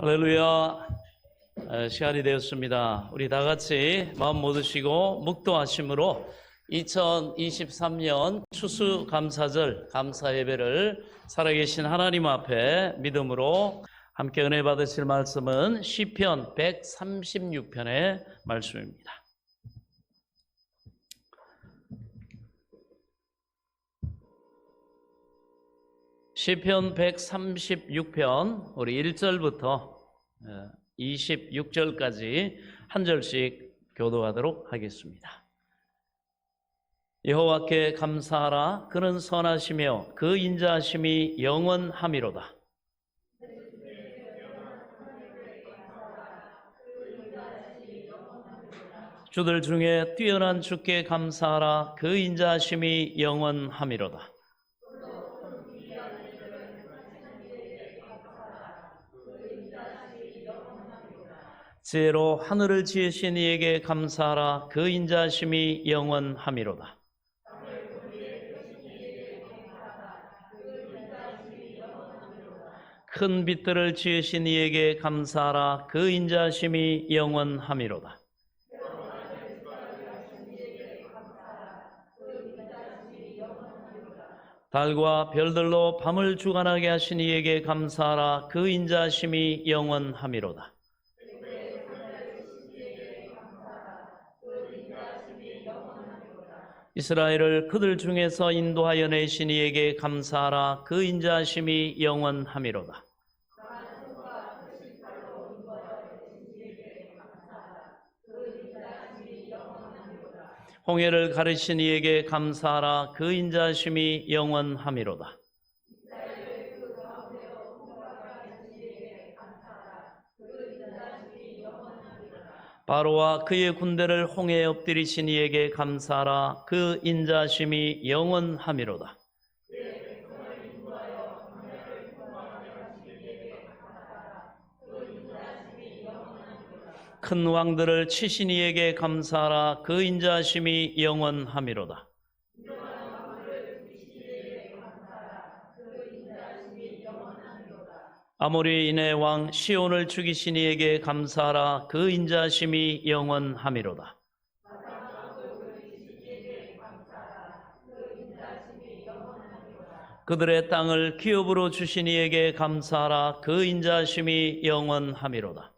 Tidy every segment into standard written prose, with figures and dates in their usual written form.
할렐루야. 시간이 되었습니다. 우리 다 같이 마음 모두시고 묵도하심으로 2023년 추수감사절 감사예배를 살아계신 하나님 앞에 믿음으로 함께 은혜 받으실 말씀은 시편 136편의 말씀입니다. 시편 136편 우리 1절부터 26절까지 한 절씩 교도하도록 하겠습니다. 여호와께 감사하라. 그는 선하시며 그 인자하심이 영원함이로다. 주들 중에 뛰어난 주께 감사하라. 그 인자하심이 영원함이로다. 지혜로 하늘을 지으신 이에게 감사하라. 그 인자하심이 영원함이로다. 큰 빛들을 지으신 이에게 감사하라. 그 인자하심이 영원함이로다. 달과 별들로 밤을 주관하게 하신 이에게 감사하라. 그 인자하심이 영원함이로다. 이스라엘을 그들 중에서 인도하여 내신 이에게 감사하라. 그 인자하심이 영원함이로다. 홍해를 가르신 이에게 감사하라. 그 인자하심이 영원함이로다. 바로와 그의 군대를 홍해에 엎드리신 이에게 감사하라. 그 인자하심이 영원함이로다. 큰 왕들을 치신 이에게 감사하라. 그 인자하심이 영원함이로다. 아모리인의 왕 시온을 죽이신 이에게 감사하라. 그 인자하심이 영원함이로다. 그들의 땅을 기업으로 주신 이에게 감사하라. 그 인자하심이 영원함이로다.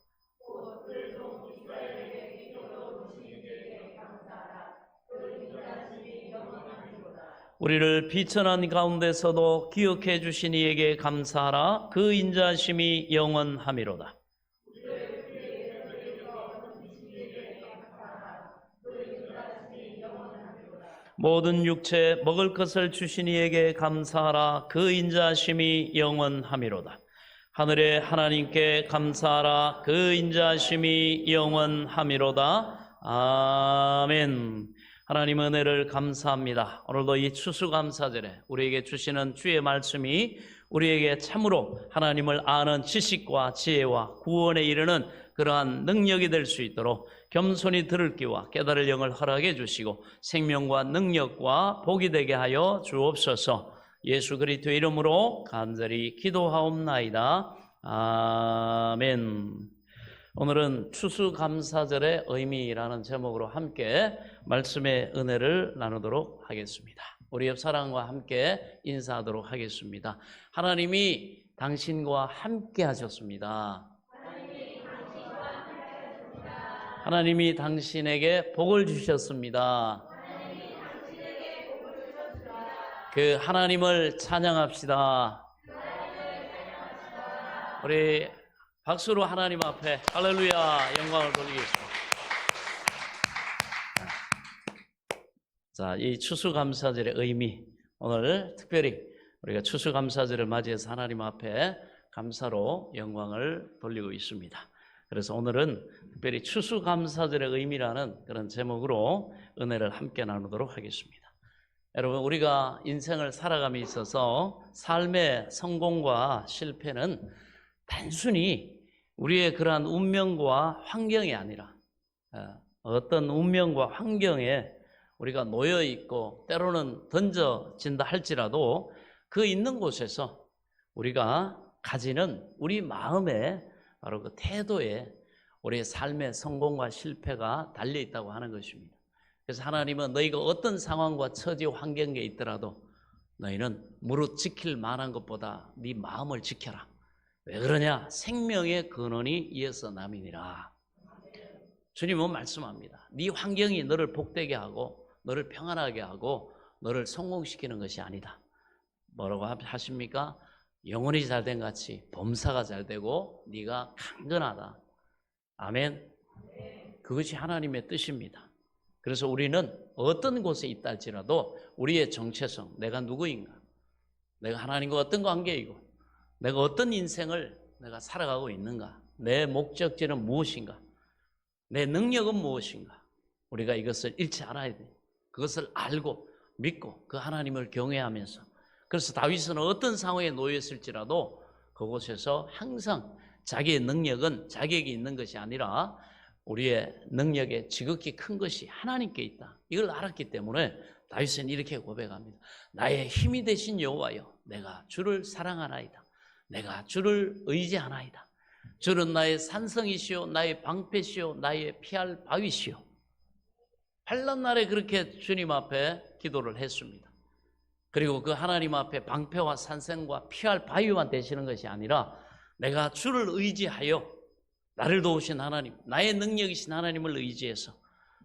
우리를 비천한 가운데서도 기억해 주신 이에게 감사하라. 그 인자하심이 영원함이로다. 모든 육체 먹을 것을 주신 이에게 감사하라. 그 인자하심이 영원함이로다. 하늘의 하나님께 감사하라. 그 인자하심이 영원함이로다. 아멘. 하나님 은혜를 감사합니다. 오늘도 이 추수감사절에 우리에게 주시는 주의 말씀이 우리에게 참으로 하나님을 아는 지식과 지혜와 구원에 이르는 그러한 능력이 될 수 있도록 겸손히 들을 귀와 깨달을 영을 허락해 주시고 생명과 능력과 복이 되게 하여 주옵소서. 예수 그리스도의 이름으로 간절히 기도하옵나이다. 아멘. 오늘은 추수감사절의 의미라는 제목으로 함께 말씀의 은혜를 나누도록 하겠습니다. 우리 옆 사람과 함께 인사하도록 하겠습니다. 하나님이 당신과 함께 하셨습니다. 하나님이 당신에게 복을 주셨습니다. 그 하나님을 찬양합시다. 우리 박수로 하나님 앞에 할렐루야 영광을 돌리겠습니다. 자, 이 추수감사절의 의미, 오늘 특별히 우리가 추수감사절을 맞이해서 하나님 앞에 감사로 영광을 돌리고 있습니다. 그래서 오늘은 특별히 추수감사절의 의미라는 그런 제목으로 은혜를 함께 나누도록 하겠습니다. 여러분, 우리가 인생을 살아감에 있어서 삶의 성공과 실패는 단순히 우리의 그러한 운명과 환경이 아니라 어떤 운명과 환경에 우리가 놓여 있고 때로는 던져진다 할지라도 그 있는 곳에서 우리가 가지는 우리 마음의 바로 그 태도에 우리의 삶의 성공과 실패가 달려 있다고 하는 것입니다. 그래서 하나님은 너희가 어떤 상황과 처지 환경에 있더라도 너희는 무릇 지킬 만한 것보다 네 마음을 지켜라. 왜 그러냐? 생명의 근원이 이어서 남이니라. 주님은 말씀합니다. 네 환경이 너를 복되게 하고 너를 평안하게 하고 너를 성공시키는 것이 아니다. 뭐라고 하십니까? 영혼이 잘된 같이 범사가 잘되고 네가 강건하다. 아멘. 그것이 하나님의 뜻입니다. 그래서 우리는 어떤 곳에 있다 할지라도 우리의 정체성, 내가 누구인가, 내가 하나님과 어떤 관계이고 내가 어떤 인생을 내가 살아가고 있는가, 내 목적지는 무엇인가, 내 능력은 무엇인가, 우리가 이것을 잃지 않아야 돼. 그것을 알고 믿고 그 하나님을 경외하면서, 그래서 다윗은 어떤 상황에 놓여 있을지라도 그곳에서 항상 자기의 능력은 자기에게 있는 것이 아니라 우리의 능력의 지극히 큰 것이 하나님께 있다. 이걸 알았기 때문에 다윗은 이렇게 고백합니다. 나의 힘이 되신 여호와여, 내가 주를 사랑하나이다. 내가 주를 의지하나이다. 주는 나의 산성이시오, 나의 방패시오, 나의 피할 바위시오. 환난 날에 그렇게 주님 앞에 기도를 했습니다. 그리고 그 하나님 앞에 방패와 산성과 피할 바위만 되시는 것이 아니라 내가 주를 의지하여 나를 도우신 하나님, 나의 능력이신 하나님을 의지해서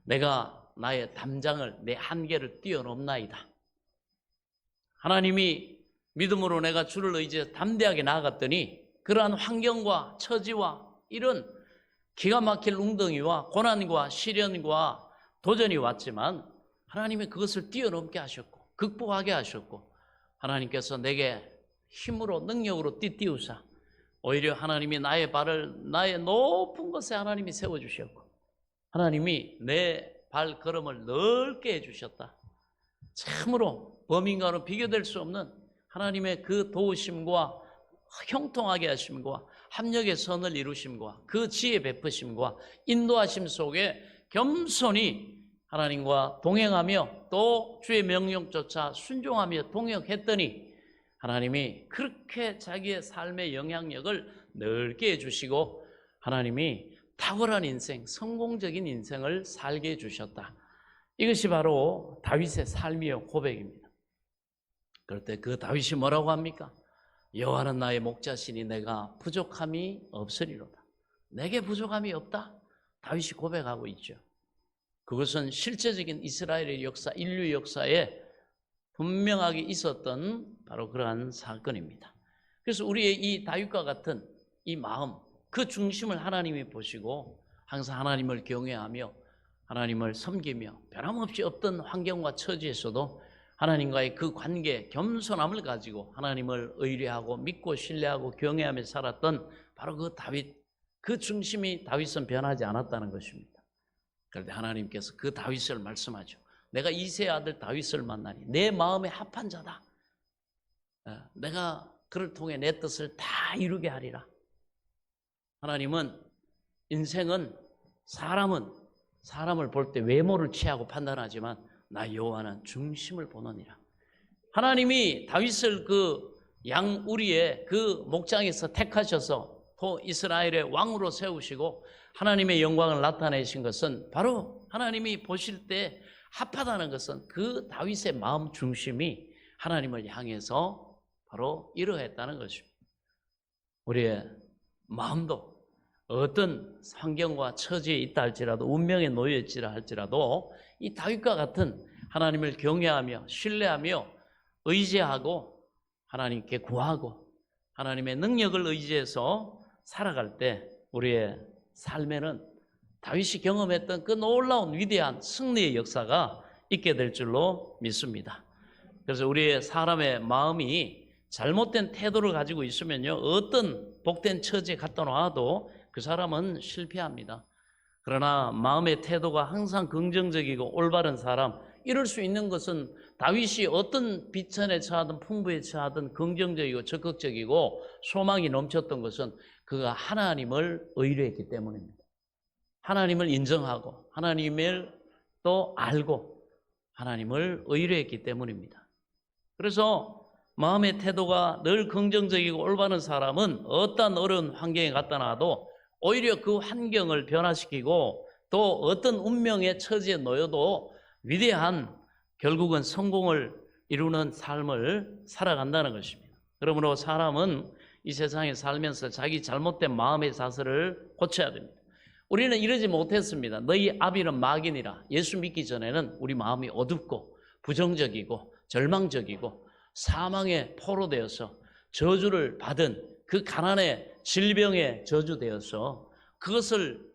내가 나의 담장을, 내 한계를 뛰어넘나이다. 하나님이 믿음으로 내가 주를 의지해서 담대하게 나아갔더니 그러한 환경과 처지와 이런 기가 막힐 웅덩이와 고난과 시련과 도전이 왔지만 하나님이 그것을 뛰어넘게 하셨고 극복하게 하셨고, 하나님께서 내게 힘으로 능력으로 띠띠우사 오히려 하나님이 나의 발을 나의 높은 곳에 하나님이 세워주셨고 하나님이 내 발걸음을 넓게 해주셨다. 참으로 범인과는 비교될 수 없는 하나님의 그 도우심과 형통하게 하심과 합력의 선을 이루심과 그 지혜 베푸심과 인도하심 속에 겸손히 하나님과 동행하며 또 주의 명령조차 순종하며 동역했더니 하나님이 그렇게 자기의 삶의 영향력을 넓게 해주시고 하나님이 탁월한 인생, 성공적인 인생을 살게 해주셨다. 이것이 바로 다윗의 삶이요 고백입니다. 그럴 때 그 다윗이 뭐라고 합니까? 여호와는 나의 목자시니 내가 부족함이 없으리로다. 내게 부족함이 없다. 다윗이 고백하고 있죠. 그것은 실제적인 이스라엘의 역사, 인류 역사에 분명하게 있었던 바로 그러한 사건입니다. 그래서 우리의 이 다윗과 같은 이 마음, 그 중심을 하나님이 보시고 항상 하나님을 경외하며 하나님을 섬기며 변함없이 어떤 환경과 처지에서도 하나님과의 그 관계, 겸손함을 가지고 하나님을 의뢰하고 믿고 신뢰하고 경외하며 살았던 바로 그 다윗, 그 중심이 다윗은 변하지 않았다는 것입니다. 그런데 하나님께서 그 다윗을 말씀하죠. 내가 이새의 아들 다윗을 만나니 내 마음에 합한 자다. 내가 그를 통해 내 뜻을 다 이루게 하리라. 하나님은 인생은 사람을 볼 때 외모를 취하고 판단하지만 나 여호와는 중심을 보느니라. 하나님이 다윗을 그 양 우리의 그 목장에서 택하셔서 또 이스라엘의 왕으로 세우시고 하나님의 영광을 나타내신 것은 바로 하나님이 보실 때 합하다는 것은 그 다윗의 마음 중심이 하나님을 향해서 바로 이러했다는 것입니다. 우리의 마음도 어떤 환경과 처지에 있다 할지라도 운명에 놓여 있지라 할지라도 이 다윗과 같은 하나님을 경외하며 신뢰하며 의지하고 하나님께 구하고 하나님의 능력을 의지해서 살아갈 때 우리의 삶에는 다윗이 경험했던 그 놀라운 위대한 승리의 역사가 있게 될 줄로 믿습니다. 그래서 우리의 사람의 마음이 잘못된 태도를 가지고 있으면요, 어떤 복된 처지에 갖다 놔도 그 사람은 실패합니다. 그러나 마음의 태도가 항상 긍정적이고 올바른 사람, 이럴 수 있는 것은 다윗이 어떤 비천에 처하든 풍부에 처하든 긍정적이고 적극적이고 소망이 넘쳤던 것은 그가 하나님을 의뢰했기 때문입니다. 하나님을 인정하고 하나님을 또 알고 하나님을 의뢰했기 때문입니다. 그래서 마음의 태도가 늘 긍정적이고 올바른 사람은 어떤 어려운 환경에 갖다 놔도 오히려 그 환경을 변화시키고 또 어떤 운명의 처지에 놓여도 위대한 결국은 성공을 이루는 삶을 살아간다는 것입니다. 그러므로 사람은 이 세상에 살면서 자기 잘못된 마음의 자세를 고쳐야 됩니다. 우리는 이러지 못했습니다. 너희 아비는 막인이라. 예수 믿기 전에는 우리 마음이 어둡고 부정적이고 절망적이고 사망의 포로되어서 저주를 받은 그 가난의 질병에 저주되어서 그것을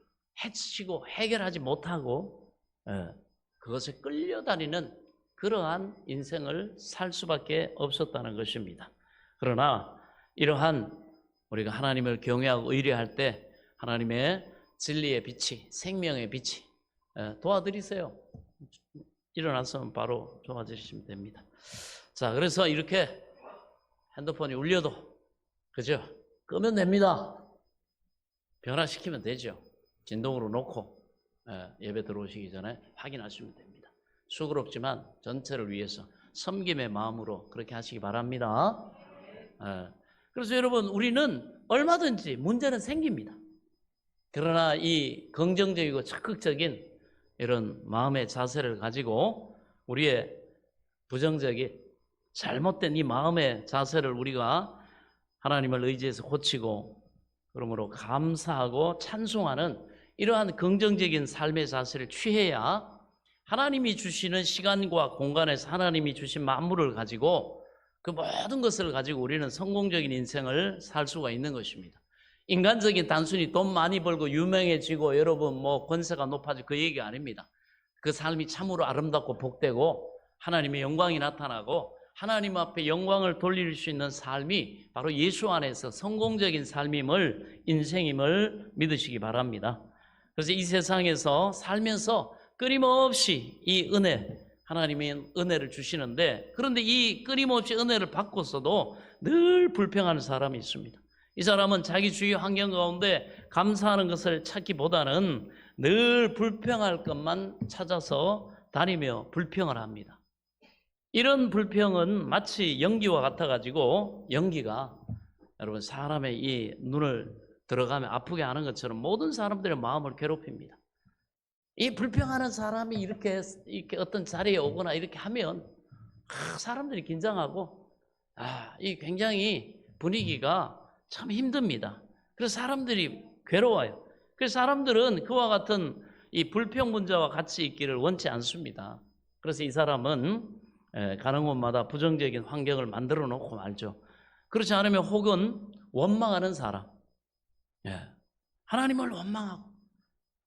해치고 해결하지 못하고 그것에 끌려다니는 그러한 인생을 살 수밖에 없었다는 것입니다. 그러나 이러한 우리가 하나님을 경외하고 의뢰할 때 하나님의 진리의 빛이, 생명의 빛이 도와드리세요. 일어나서 바로 도와주시면 됩니다. 자, 그래서 이렇게 핸드폰이 울려도 그죠? 끄면 됩니다. 변화시키면 되죠. 진동으로 놓고 예배 들어오시기 전에 확인하시면 됩니다. 수고롭지만 전체를 위해서 섬김의 마음으로 그렇게 하시기 바랍니다. 그래서 여러분, 우리는 얼마든지 문제는 생깁니다. 그러나 이 긍정적이고 적극적인 이런 마음의 자세를 가지고 우리의 부정적인 잘못된 이 마음의 자세를 우리가 하나님을 의지해서 고치고 그러므로 감사하고 찬송하는 이러한 긍정적인 삶의 자세를 취해야 하나님이 주시는 시간과 공간에서 하나님이 주신 만물을 가지고 그 모든 것을 가지고 우리는 성공적인 인생을 살 수가 있는 것입니다. 인간적인 단순히 돈 많이 벌고 유명해지고 여러분 뭐 권세가 높아지고 그 얘기 아닙니다. 그 삶이 참으로 아름답고 복되고 하나님의 영광이 나타나고 하나님 앞에 영광을 돌릴 수 있는 삶이 바로 예수 안에서 성공적인 삶임을, 인생임을 믿으시기 바랍니다. 그래서 이 세상에서 살면서 끊임없이 이 은혜, 하나님의 은혜를 주시는데, 그런데 이 끊임없이 은혜를 받고서도 늘 불평하는 사람이 있습니다. 이 사람은 자기 주위 환경 가운데 감사하는 것을 찾기보다는 늘 불평할 것만 찾아서 다니며 불평을 합니다. 이런 불평은 마치 연기와 같아가지고, 연기가 여러분 사람의 이 눈을 들어가면 아프게 하는 것처럼 모든 사람들의 마음을 괴롭힙니다. 이 불평하는 사람이 이렇게 어떤 자리에 오거나 이렇게 하면 사람들이 긴장하고 이 굉장히 분위기가 참 힘듭니다. 그래서 사람들이 괴로워요. 그래서 사람들은 그와 같은 이 불평 문자와 같이 있기를 원치 않습니다. 그래서 이 사람은 가는 곳마다 부정적인 환경을 만들어 놓고 말죠. 그렇지 않으면 혹은 원망하는 사람, 하나님을 원망하고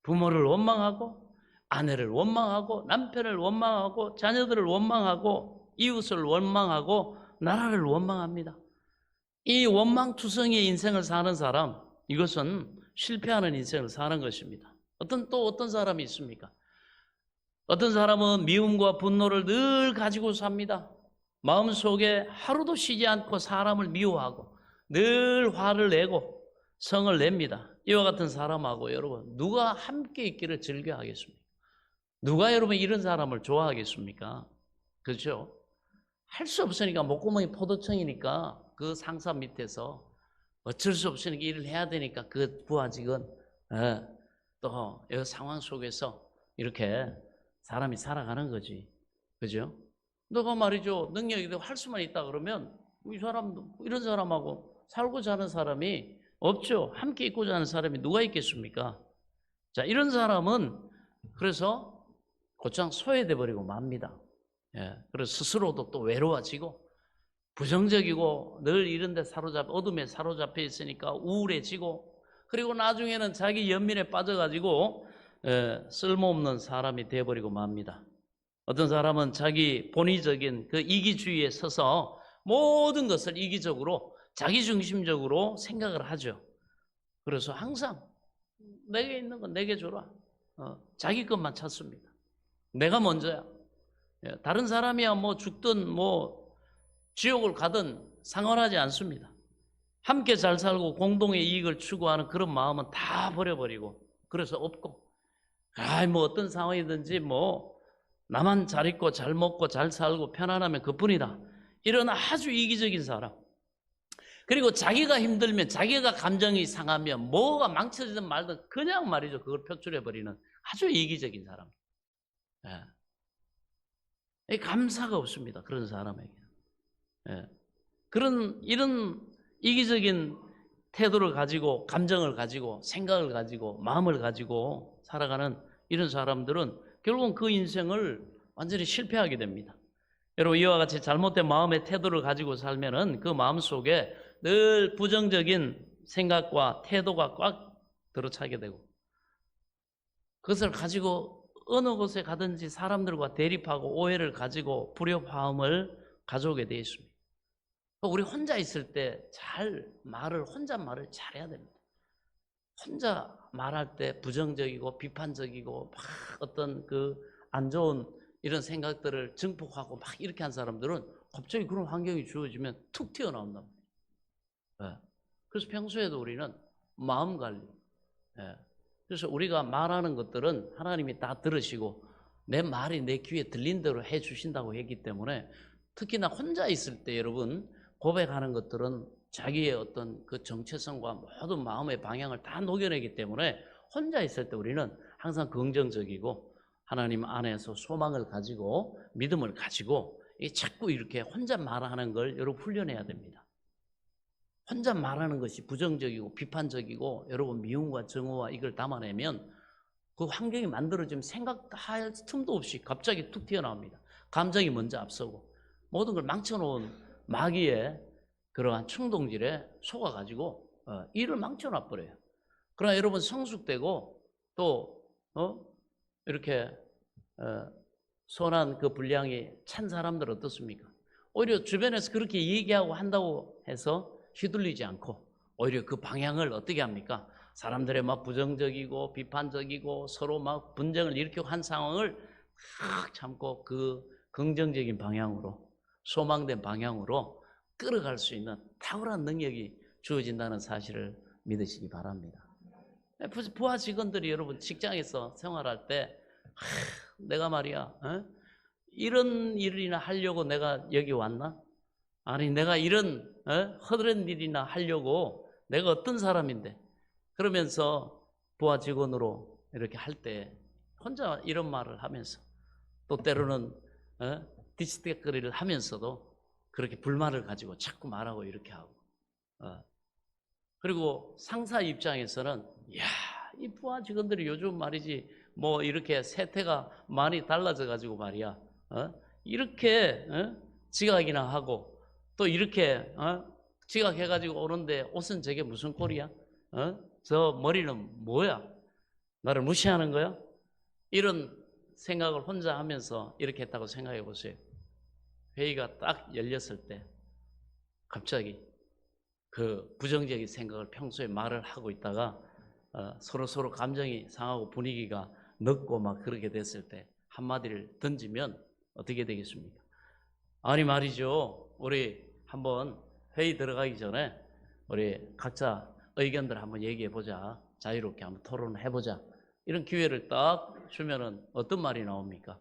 부모를 원망하고 아내를 원망하고 남편을 원망하고 자녀들을 원망하고 이웃을 원망하고 나라를 원망합니다. 이 원망투성이의 인생을 사는 사람, 이것은 실패하는 인생을 사는 것입니다. 어떤 사람이 있습니까? 어떤 사람은 미움과 분노를 늘 가지고 삽니다. 마음속에 하루도 쉬지 않고 사람을 미워하고 늘 화를 내고 성을 냅니다. 이와 같은 사람하고 여러분 누가 함께 있기를 즐겨하겠습니까? 누가 여러분 이런 사람을 좋아하겠습니까? 그렇죠? 할 수 없으니까 목구멍이 포도청이니까 그 상사 밑에서 어쩔 수 없으니까 일을 해야 되니까 그 부하직은 또 이 상황 속에서 이렇게 사람이 살아가는 거지. 그죠? 너가 말이죠. 능력이 되고 할 수만 있다 그러면 이 사람도 이런 사람하고 살고자 하는 사람이 없죠. 함께 있고자 하는 사람이 누가 있겠습니까? 자, 이런 사람은 그래서 곧장 소외돼 버리고 맙니다. 그래서 스스로도 또 외로워지고 부정적이고 늘 이런 데 어둠에 사로잡혀 있으니까 우울해지고 그리고 나중에는 자기 연민에 빠져가지고 쓸모없는 사람이 되어버리고 맙니다. 어떤 사람은 자기 본의적인 그 이기주의에 서서 모든 것을 이기적으로 자기중심적으로 생각을 하죠. 그래서 항상 내게 있는 건 내게 줘라. 자기 것만 찾습니다. 내가 먼저야. 다른 사람이야 뭐 죽든 뭐 지옥을 가든 상관하지 않습니다. 함께 잘 살고 공동의 이익을 추구하는 그런 마음은 다 버려버리고 그래서 없고 뭐 어떤 상황이든지 뭐 나만 잘 있고 잘 먹고 잘 살고 편안하면 그뿐이다. 이런 아주 이기적인 사람. 그리고 자기가 힘들면, 자기가 감정이 상하면, 뭐가 망쳐지든 말든 그냥 말이죠, 그걸 표출해버리는 아주 이기적인 사람. 예. 감사가 없습니다, 그런 사람에게. 예. 이런 이기적인 태도를 가지고, 감정을 가지고, 생각을 가지고, 마음을 가지고 살아가는 이런 사람들은 결국은 그 인생을 완전히 실패하게 됩니다. 여러분, 이와 같이 잘못된 마음의 태도를 가지고 살면은 그 마음 속에 늘 부정적인 생각과 태도가 꽉 들어차게 되고, 그것을 가지고 어느 곳에 가든지 사람들과 대립하고 오해를 가지고 불협화음을 가져오게 되어 있습니다. 우리 혼자 있을 때 혼자 말을 잘해야 됩니다. 혼자 말할 때 부정적이고 비판적이고 막 어떤 안 좋은 이런 생각들을 증폭하고 막 이렇게 한 사람들은 갑자기 그런 환경이 주어지면 툭 튀어나온단 말이에요. 그래서 평소에도 우리는 마음 관리. 그래서 우리가 말하는 것들은 하나님이 다 들으시고 내 말이 내 귀에 들린 대로 해 주신다고 했기 때문에, 특히나 혼자 있을 때 여러분 고백하는 것들은 자기의 어떤 그 정체성과 모든 마음의 방향을 다 녹여내기 때문에 혼자 있을 때 우리는 항상 긍정적이고 하나님 안에서 소망을 가지고 믿음을 가지고 자꾸 이렇게 혼자 말하는 걸 여러분 훈련해야 됩니다. 혼자 말하는 것이 부정적이고 비판적이고 여러분 미움과 증오와 이걸 담아내면 그 환경이 만들어지면 생각할 틈도 없이 갑자기 툭 튀어나옵니다. 감정이 먼저 앞서고 모든 걸 망쳐놓은 마귀의 그러한 충동질에 속아가지고 일을 망쳐놔버려요. 그러나 여러분 성숙되고 또 이렇게 선한 그 분량이 찬 사람들 어떻습니까? 오히려 주변에서 그렇게 얘기하고 한다고 해서 휘둘리지 않고 오히려 그 방향을 어떻게 합니까? 사람들의 막 부정적이고 비판적이고 서로 막 분쟁을 일으키고 한 상황을 탁 참고 그 긍정적인 방향으로, 소망된 방향으로 끌어갈 수 있는 탁월한 능력이 주어진다는 사실을 믿으시기 바랍니다. 부하 직원들이 여러분 직장에서 생활할 때 내가 말이야 이런 일이나 하려고 내가 여기 왔나? 아니 내가 이런 허드렛 일이나 하려고 내가 어떤 사람인데, 그러면서 부하 직원으로 이렇게 할 때 혼자 이런 말을 하면서 또 때로는 뒤치대거리를 하면서도 그렇게 불만을 가지고 자꾸 말하고 이렇게 하고, 그리고 상사 입장에서는 이 부하 직원들이 요즘 말이지 뭐 이렇게 세태가 많이 달라져 가지고 말이야 이렇게 지각이나 하고 또 이렇게 지각해 가지고 오는데 옷은 저게 무슨 꼴이야? 저 머리는 뭐야? 나를 무시하는 거야? 이런 생각을 혼자 하면서 이렇게 했다고 생각해 보세요. 회의가 딱 열렸을 때 갑자기 그 부정적인 생각을 평소에 말을 하고 있다가 서로 감정이 상하고 분위기가 늦고 막 그렇게 됐을 때 한마디를 던지면 어떻게 되겠습니까? 아니 말이죠, 우리 한번 회의 들어가기 전에 우리 각자 의견들 한번 얘기해 보자, 자유롭게 한번 토론을 해보자, 이런 기회를 딱 주면은 어떤 말이 나옵니까?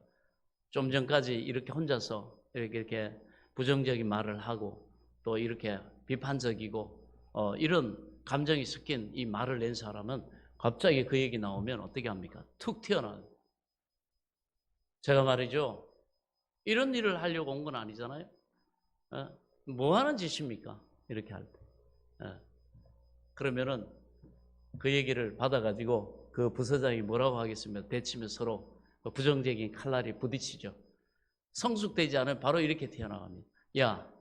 좀 전까지 이렇게 혼자서 이렇게 부정적인 말을 하고 또 이렇게 비판적이고 이런 감정이 섞인 이 말을 낸 사람은 갑자기 그 얘기 나오면 어떻게 합니까? 툭 튀어나와요. 제가 말이죠, 이런 일을 하려고 온 건 아니잖아요. 뭐 하는 짓입니까? 이렇게 할 때. 그러면은 그 얘기를 받아가지고 그 부서장이 뭐라고 하겠습니까? 대치면 서로 부정적인 칼날이 부딪히죠. 성숙되지 않으면 바로 이렇게 튀어나갑니다. 야,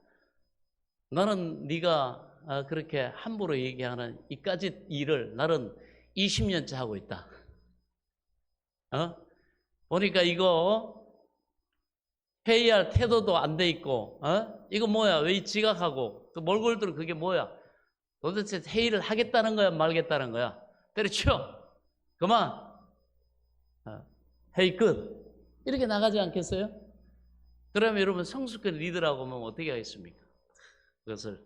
나는 네가 그렇게 함부로 얘기하는 이까짓 일을 나는 20년째 하고 있다. 보니까 이거 회의할 태도도 안 돼 있고, 이거 뭐야? 왜 지각하고 또 몰골들은 그게 뭐야? 도대체 회의를 하겠다는 거야, 말겠다는 거야? 때려쳐. 그만. 회의 끝. 이렇게 나가지 않겠어요? 그러면 여러분 성숙한 리더라고 하면 어떻게 하겠습니까? 그것을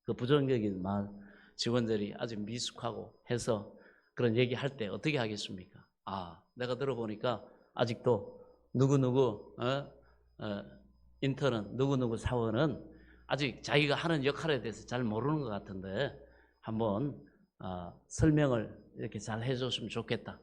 그 부정적인 말 직원들이 아주 미숙하고 해서 그런 얘기할 때 어떻게 하겠습니까? 내가 들어보니까 아직도 누구누구 인턴은 누구누구 사원은 아직 자기가 하는 역할에 대해서 잘 모르는 것 같은데 한번 설명을 이렇게 잘 해줬으면 좋겠다.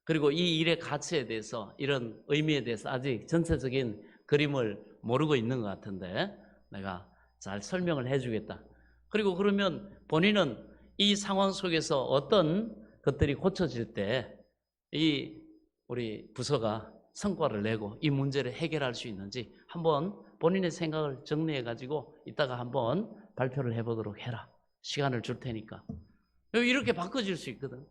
그리고 이 일의 가치에 대해서 이런 의미에 대해서 아직 전체적인 그림을 모르고 있는 것 같은데 내가 잘 설명을 해주겠다. 그리고 그러면 본인은 이 상황 속에서 어떤 것들이 고쳐질 때 이 우리 부서가 성과를 내고 이 문제를 해결할 수 있는지 한번 본인의 생각을 정리해 가지고 이따가 한번 발표를 해보도록 해라. 시간을 줄 테니까. 이렇게 바꿔질 수 있거든.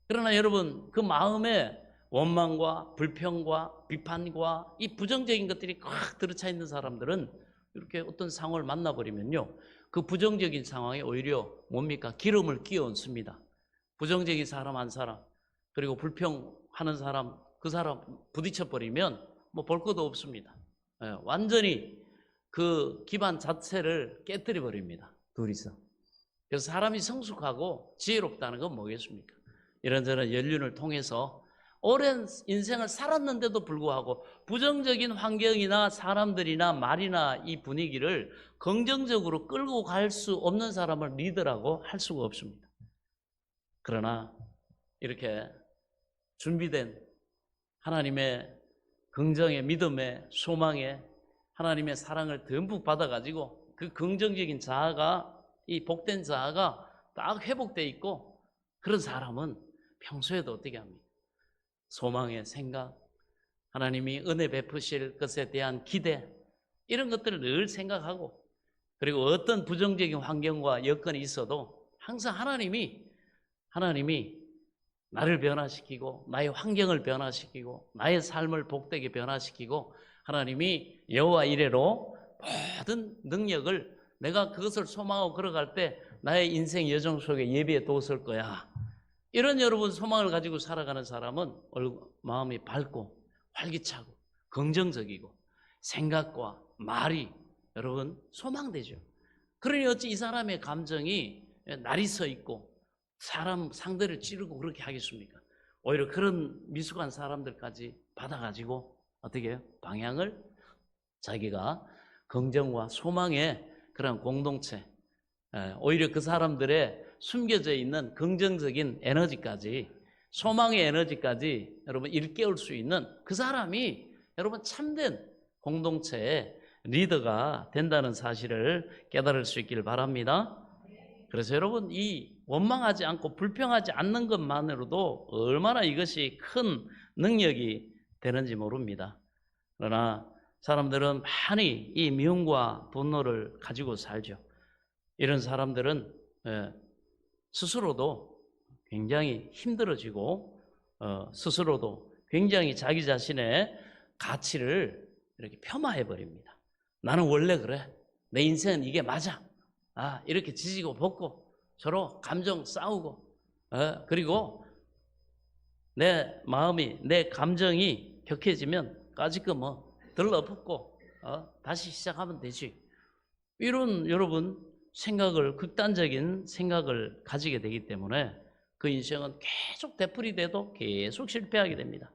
그러나 여러분 그 마음에 원망과 불평과 비판과 이 부정적인 것들이 꽉 들어차 있는 사람들은 이렇게 어떤 상황을 만나버리면요, 그 부정적인 상황에 오히려 뭡니까? 기름을 끼워 얹습니다. 부정적인 사람 한 사람, 그리고 불평하는 사람, 그 사람 부딪혀버리면 뭐 볼 것도 없습니다. 완전히 그 기반 자체를 깨뜨려 버립니다. 둘이서. 그래서 사람이 성숙하고 지혜롭다는 건 뭐겠습니까? 이런저런 연륜을 통해서 오랜 인생을 살았는데도 불구하고 부정적인 환경이나 사람들이나 말이나 이 분위기를 긍정적으로 끌고 갈 수 없는 사람을 리더라고 할 수가 없습니다. 그러나 이렇게 준비된 하나님의 긍정의 믿음의 소망의 하나님의 사랑을 듬뿍 받아가지고 그 긍정적인 자아가 이 복된 자아가 딱 회복되어 있고 그런 사람은 평소에도 어떻게 합니까? 소망의 생각, 하나님이 은혜 베푸실 것에 대한 기대 이런 것들을 늘 생각하고 그리고 어떤 부정적인 환경과 여건이 있어도 항상 하나님이 나를 변화시키고 나의 환경을 변화시키고 나의 삶을 복되게 변화시키고 하나님이 여호와 이레로 모든 능력을 내가 그것을 소망하고 걸어갈 때 나의 인생 여정 속에 예비해 뒀을 거야. 이런 여러분 소망을 가지고 살아가는 사람은 마음이 밝고 활기차고 긍정적이고 생각과 말이 여러분 소망되죠. 그러니 어찌 이 사람의 감정이 날이 서 있고 사람 상대를 찌르고 그렇게 하겠습니까? 오히려 그런 미숙한 사람들까지 받아가지고 어떻게 해요? 방향을 자기가 긍정과 소망의 그런 공동체, 오히려 그 사람들의 숨겨져 있는 긍정적인 에너지까지 소망의 에너지까지 여러분 일깨울 수 있는 그 사람이 여러분 참된 공동체의 리더가 된다는 사실을 깨달을 수 있기를 바랍니다. 그래서 여러분 이 원망하지 않고 불평하지 않는 것만으로도 얼마나 이것이 큰 능력이 되는지 모릅니다. 그러나 사람들은 많이 이 미움과 분노를 가지고 살죠. 이런 사람들은 스스로도 굉장히 힘들어지고 스스로도 굉장히 자기 자신의 가치를 이렇게 폄하해 버립니다. 나는 원래 그래. 내 인생은 이게 맞아. 이렇게 지지고 볶고 서로 감정 싸우고 그리고 내 마음이 내 감정이 격해지면 까짓거 뭐 들러붙고 다시 시작하면 되지. 이런 여러분 생각을 극단적인 생각을 가지게 되기 때문에 그 인생은 계속 되풀이돼도 계속 실패하게 됩니다.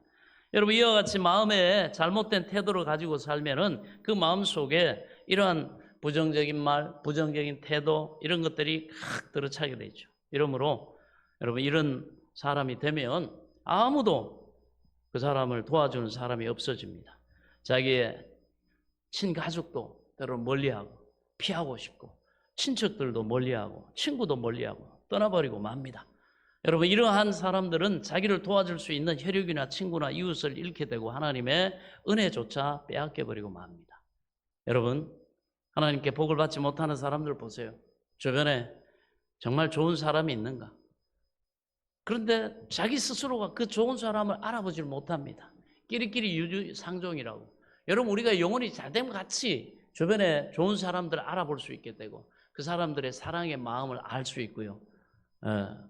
여러분 이와 같이 마음에 잘못된 태도를 가지고 살면은 그 마음 속에 이러한 부정적인 말, 부정적인 태도 이런 것들이 확 들어차게 되죠. 이러므로 여러분 이런 사람이 되면 아무도 그 사람을 도와주는 사람이 없어집니다. 자기의 친가족도 때로는 멀리하고 피하고 싶고 친척들도 멀리하고 친구도 멀리하고 떠나버리고 맙니다. 여러분 이러한 사람들은 자기를 도와줄 수 있는 혈육이나 친구나 이웃을 잃게 되고 하나님의 은혜조차 빼앗겨버리고 맙니다. 여러분 하나님께 복을 받지 못하는 사람들 보세요. 주변에 정말 좋은 사람이 있는가? 그런데 자기 스스로가 그 좋은 사람을 알아보질 못합니다. 끼리끼리 유유상종이라고. 여러분 우리가 영혼이 잘되면 같이 주변에 좋은 사람들을 알아볼 수 있게 되고 그 사람들의 사랑의 마음을 알 수 있고요.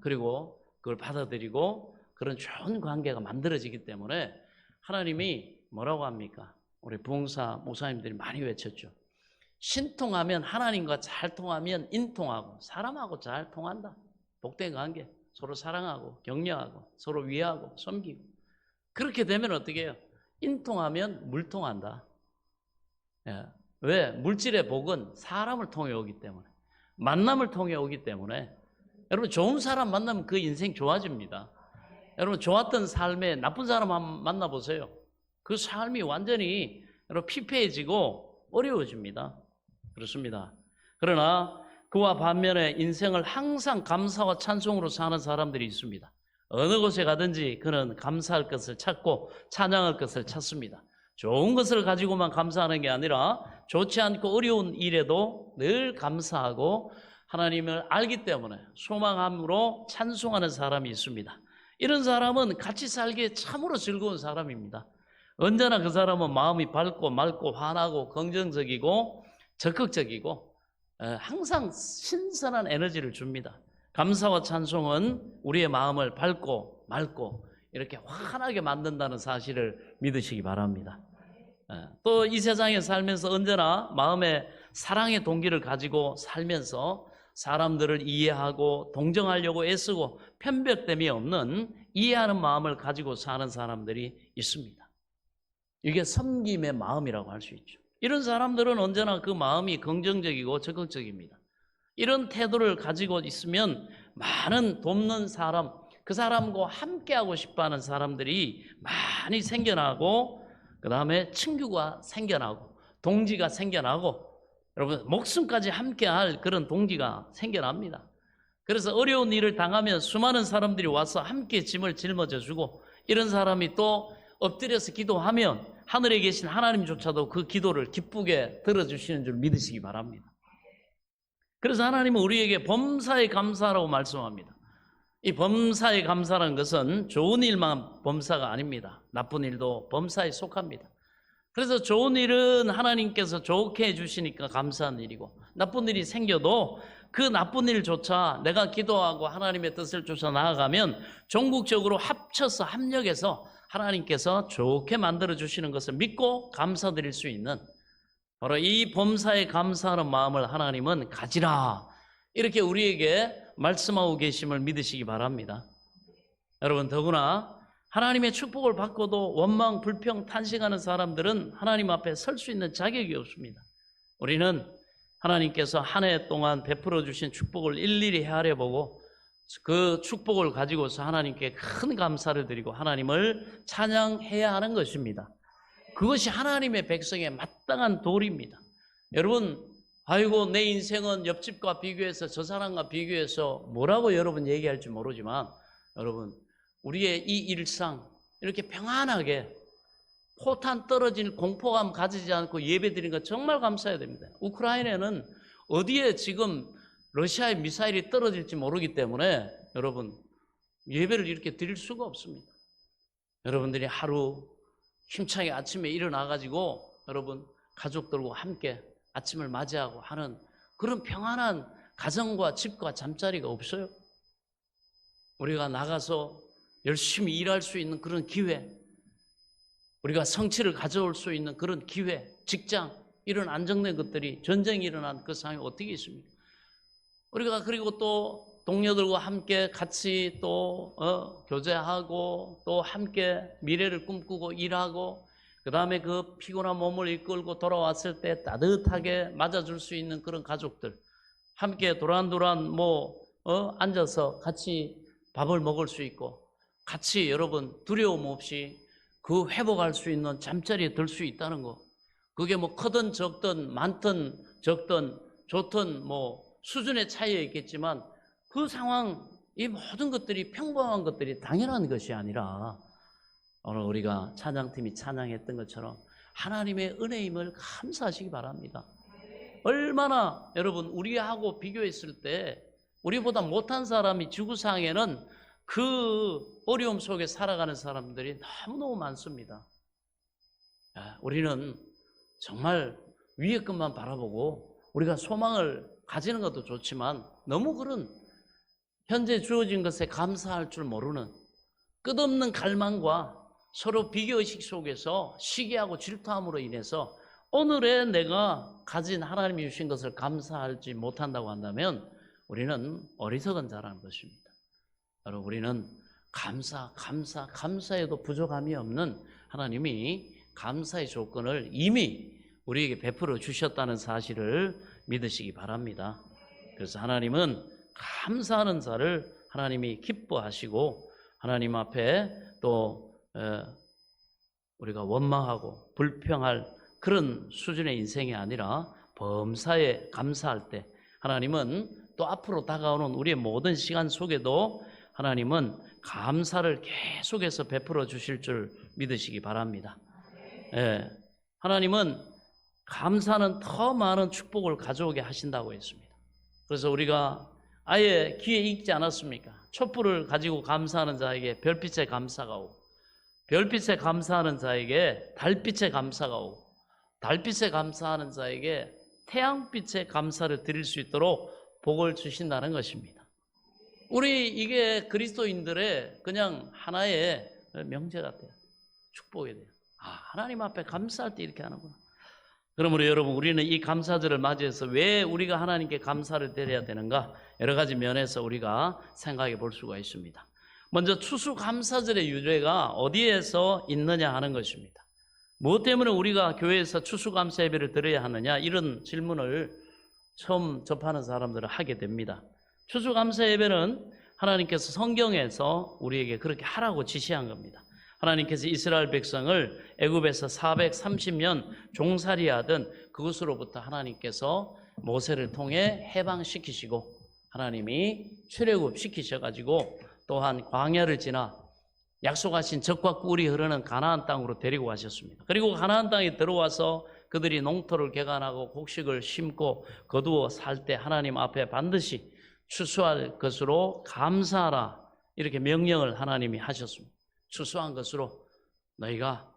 그리고 그걸 받아들이고 그런 좋은 관계가 만들어지기 때문에 하나님이 뭐라고 합니까? 우리 부흥사 목사님들이 많이 외쳤죠. 신통하면 하나님과 잘 통하면 인통하고 사람하고 잘 통한다. 복된 관계 서로 사랑하고 격려하고 서로 위하고 섬기고 그렇게 되면 어떻게 해요? 인통하면 물통한다. 예. 왜? 물질의 복은 사람을 통해 오기 때문에, 만남을 통해 오기 때문에. 여러분, 좋은 사람 만나면 그 인생 좋아집니다. 여러분, 좋았던 삶에 나쁜 사람 한번 만나보세요. 그 삶이 완전히 여러분 피폐해지고 어려워집니다. 그렇습니다. 그러나 그와 반면에 인생을 항상 감사와 찬송으로 사는 사람들이 있습니다. 어느 곳에 가든지 그는 감사할 것을 찾고 찬양할 것을 찾습니다. 좋은 것을 가지고만 감사하는 게 아니라 좋지 않고 어려운 일에도 늘 감사하고 하나님을 알기 때문에 소망함으로 찬송하는 사람이 있습니다. 이런 사람은 같이 살기에 참으로 즐거운 사람입니다. 언제나 그 사람은 마음이 밝고 맑고 환하고 긍정적이고 적극적이고 항상 신선한 에너지를 줍니다. 감사와 찬송은 우리의 마음을 밝고 맑고 이렇게 환하게 만든다는 사실을 믿으시기 바랍니다. 또 이 세상에 살면서 언제나 마음에 사랑의 동기를 가지고 살면서 사람들을 이해하고 동정하려고 애쓰고 편벽됨이 없는 이해하는 마음을 가지고 사는 사람들이 있습니다. 이게 섬김의 마음이라고 할 수 있죠. 이런 사람들은 언제나 그 마음이 긍정적이고 적극적입니다. 이런 태도를 가지고 있으면 많은 돕는 사람, 그 사람과 함께하고 싶어하는 사람들이 많이 생겨나고, 그 다음에 친구가 생겨나고 동지가 생겨나고, 여러분 목숨까지 함께할 그런 동지가 생겨납니다. 그래서 어려운 일을 당하면 수많은 사람들이 와서 함께 짐을 짊어져 주고, 이런 사람이 또 엎드려서 기도하면 하늘에 계신 하나님조차도 그 기도를 기쁘게 들어주시는 줄 믿으시기 바랍니다. 그래서 하나님은 우리에게 범사에 감사하라고 말씀합니다. 이 범사에 감사라는 것은 좋은 일만 범사가 아닙니다. 나쁜 일도 범사에 속합니다. 그래서 좋은 일은 하나님께서 좋게 해주시니까 감사한 일이고, 나쁜 일이 생겨도 그 나쁜 일조차 내가 기도하고 하나님의 뜻을 쫓아 나아가면 종국적으로 합쳐서 합력해서 하나님께서 좋게 만들어주시는 것을 믿고 감사드릴 수 있는, 바로 이 범사에 감사하는 마음을 하나님은 가지라, 이렇게 우리에게 말씀하고 계심을 믿으시기 바랍니다. 여러분, 더구나 하나님의 축복을 받고도 원망, 불평, 탄식하는 사람들은 하나님 앞에 설 수 있는 자격이 없습니다. 우리는 하나님께서 한 해 동안 베풀어 주신 축복을 일일이 헤아려보고 그 축복을 가지고서 하나님께 큰 감사를 드리고 하나님을 찬양해야 하는 것입니다. 그것이 하나님의 백성의 마땅한 도리입니다. 여러분, 아이고 내 인생은 옆집과 비교해서 저 사람과 비교해서 뭐라고 여러분 얘기할지 모르지만, 여러분 우리의 이 일상 이렇게 평안하게 포탄 떨어질 공포감 가지지 않고 예배드린 것 정말 감사해야 됩니다. 우크라이나는 어디에 지금 러시아의 미사일이 떨어질지 모르기 때문에 여러분 예배를 이렇게 드릴 수가 없습니다. 여러분들이 하루 힘차게 아침에 일어나가지고 여러분 가족들과 함께 아침을 맞이하고 하는 그런 평안한 가정과 집과 잠자리가 없어요. 우리가 나가서 열심히 일할 수 있는 그런 기회, 우리가 성취를 가져올 수 있는 그런 기회, 직장, 이런 안정된 것들이 전쟁이 일어난 그 상황이 어떻게 있습니까? 우리가 그리고 또 동료들과 함께 같이 또 교제하고 또 함께 미래를 꿈꾸고 일하고, 그 다음에 그 피곤한 몸을 이끌고 돌아왔을 때 따뜻하게 맞아줄 수 있는 그런 가족들, 함께 도란도란 앉아서 같이 밥을 먹을 수 있고, 같이 여러분 두려움 없이 그 회복할 수 있는 잠자리에 들 수 있다는 거, 그게 크든 적든 많든 적든 좋든 수준의 차이가 있겠지만 그 상황, 이 모든 것들이 평범한 것들이 당연한 것이 아니라 오늘 우리가 찬양팀이 찬양했던 것처럼 하나님의 은혜임을 감사하시기 바랍니다. 얼마나 여러분 우리하고 비교했을 때 우리보다 못한 사람이 지구상에는 그 어려움 속에 살아가는 사람들이 너무너무 많습니다. 우리는 정말 위의 것만 바라보고 우리가 소망을 가지는 것도 좋지만 너무 그런 현재 주어진 것에 감사할 줄 모르는 끝없는 갈망과 서로 비교의식 속에서 시기하고 질투함으로 인해서 오늘의 내가 가진 하나님이 주신 것을 감사하지 못한다고 한다면 우리는 어리석은 자라는 것입니다. 여러분, 우리는 감사에도 부족함이 없는 하나님이 감사의 조건을 이미 우리에게 베풀어 주셨다는 사실을 믿으시기 바랍니다. 그래서 하나님은 감사하는 자를 하나님이 기뻐하시고 하나님 앞에 또 우리가 원망하고 불평할 그런 수준의 인생이 아니라 범사에 감사할 때 하나님은 또 앞으로 다가오는 우리의 모든 시간 속에도 하나님은 감사를 계속해서 베풀어 주실 줄 믿으시기 바랍니다. 예, 하나님은 감사는 더 많은 축복을 가져오게 하신다고 했습니다. 그래서 우리가 아예 귀에 익지 않았습니까? 촛불을 가지고 감사하는 자에게 별빛의 감사가 오고, 별빛에 감사하는 자에게 달빛의 감사가 오고, 달빛에 감사하는 자에게 태양빛의 감사를 드릴 수 있도록 복을 주신다는 것입니다. 우리 이게 그리스도인들의 그냥 하나의 명제 같아요. 축복이 돼요. 하나님 앞에 감사할 때 이렇게 하는구나. 그러므로 여러분, 우리는 이 감사절을 맞이해서 왜 우리가 하나님께 감사를 드려야 되는가? 여러 가지 면에서 우리가 생각해 볼 수가 있습니다. 먼저 추수감사절의 유래가 어디에서 있느냐 하는 것입니다. 무엇 때문에 우리가 교회에서 추수감사 예배를 드려야 하느냐, 이런 질문을 처음 접하는 사람들은 하게 됩니다. 추수감사 예배는 하나님께서 성경에서 우리에게 그렇게 하라고 지시한 겁니다. 하나님께서 이스라엘 백성을 애굽에서 430년 종살이하던 그것으로부터 하나님께서 모세를 통해 해방시키시고 하나님이 출애굽시키셔가지고 또한 광야를 지나 약속하신 젖과 꿀이 흐르는 가나안 땅으로 데리고 가셨습니다. 그리고 가나안 땅에 들어와서 그들이 농토를 개간하고 곡식을 심고 거두어 살 때 하나님 앞에 반드시 추수할 것으로 감사하라, 이렇게 명령을 하나님이 하셨습니다. 추수한 것으로 너희가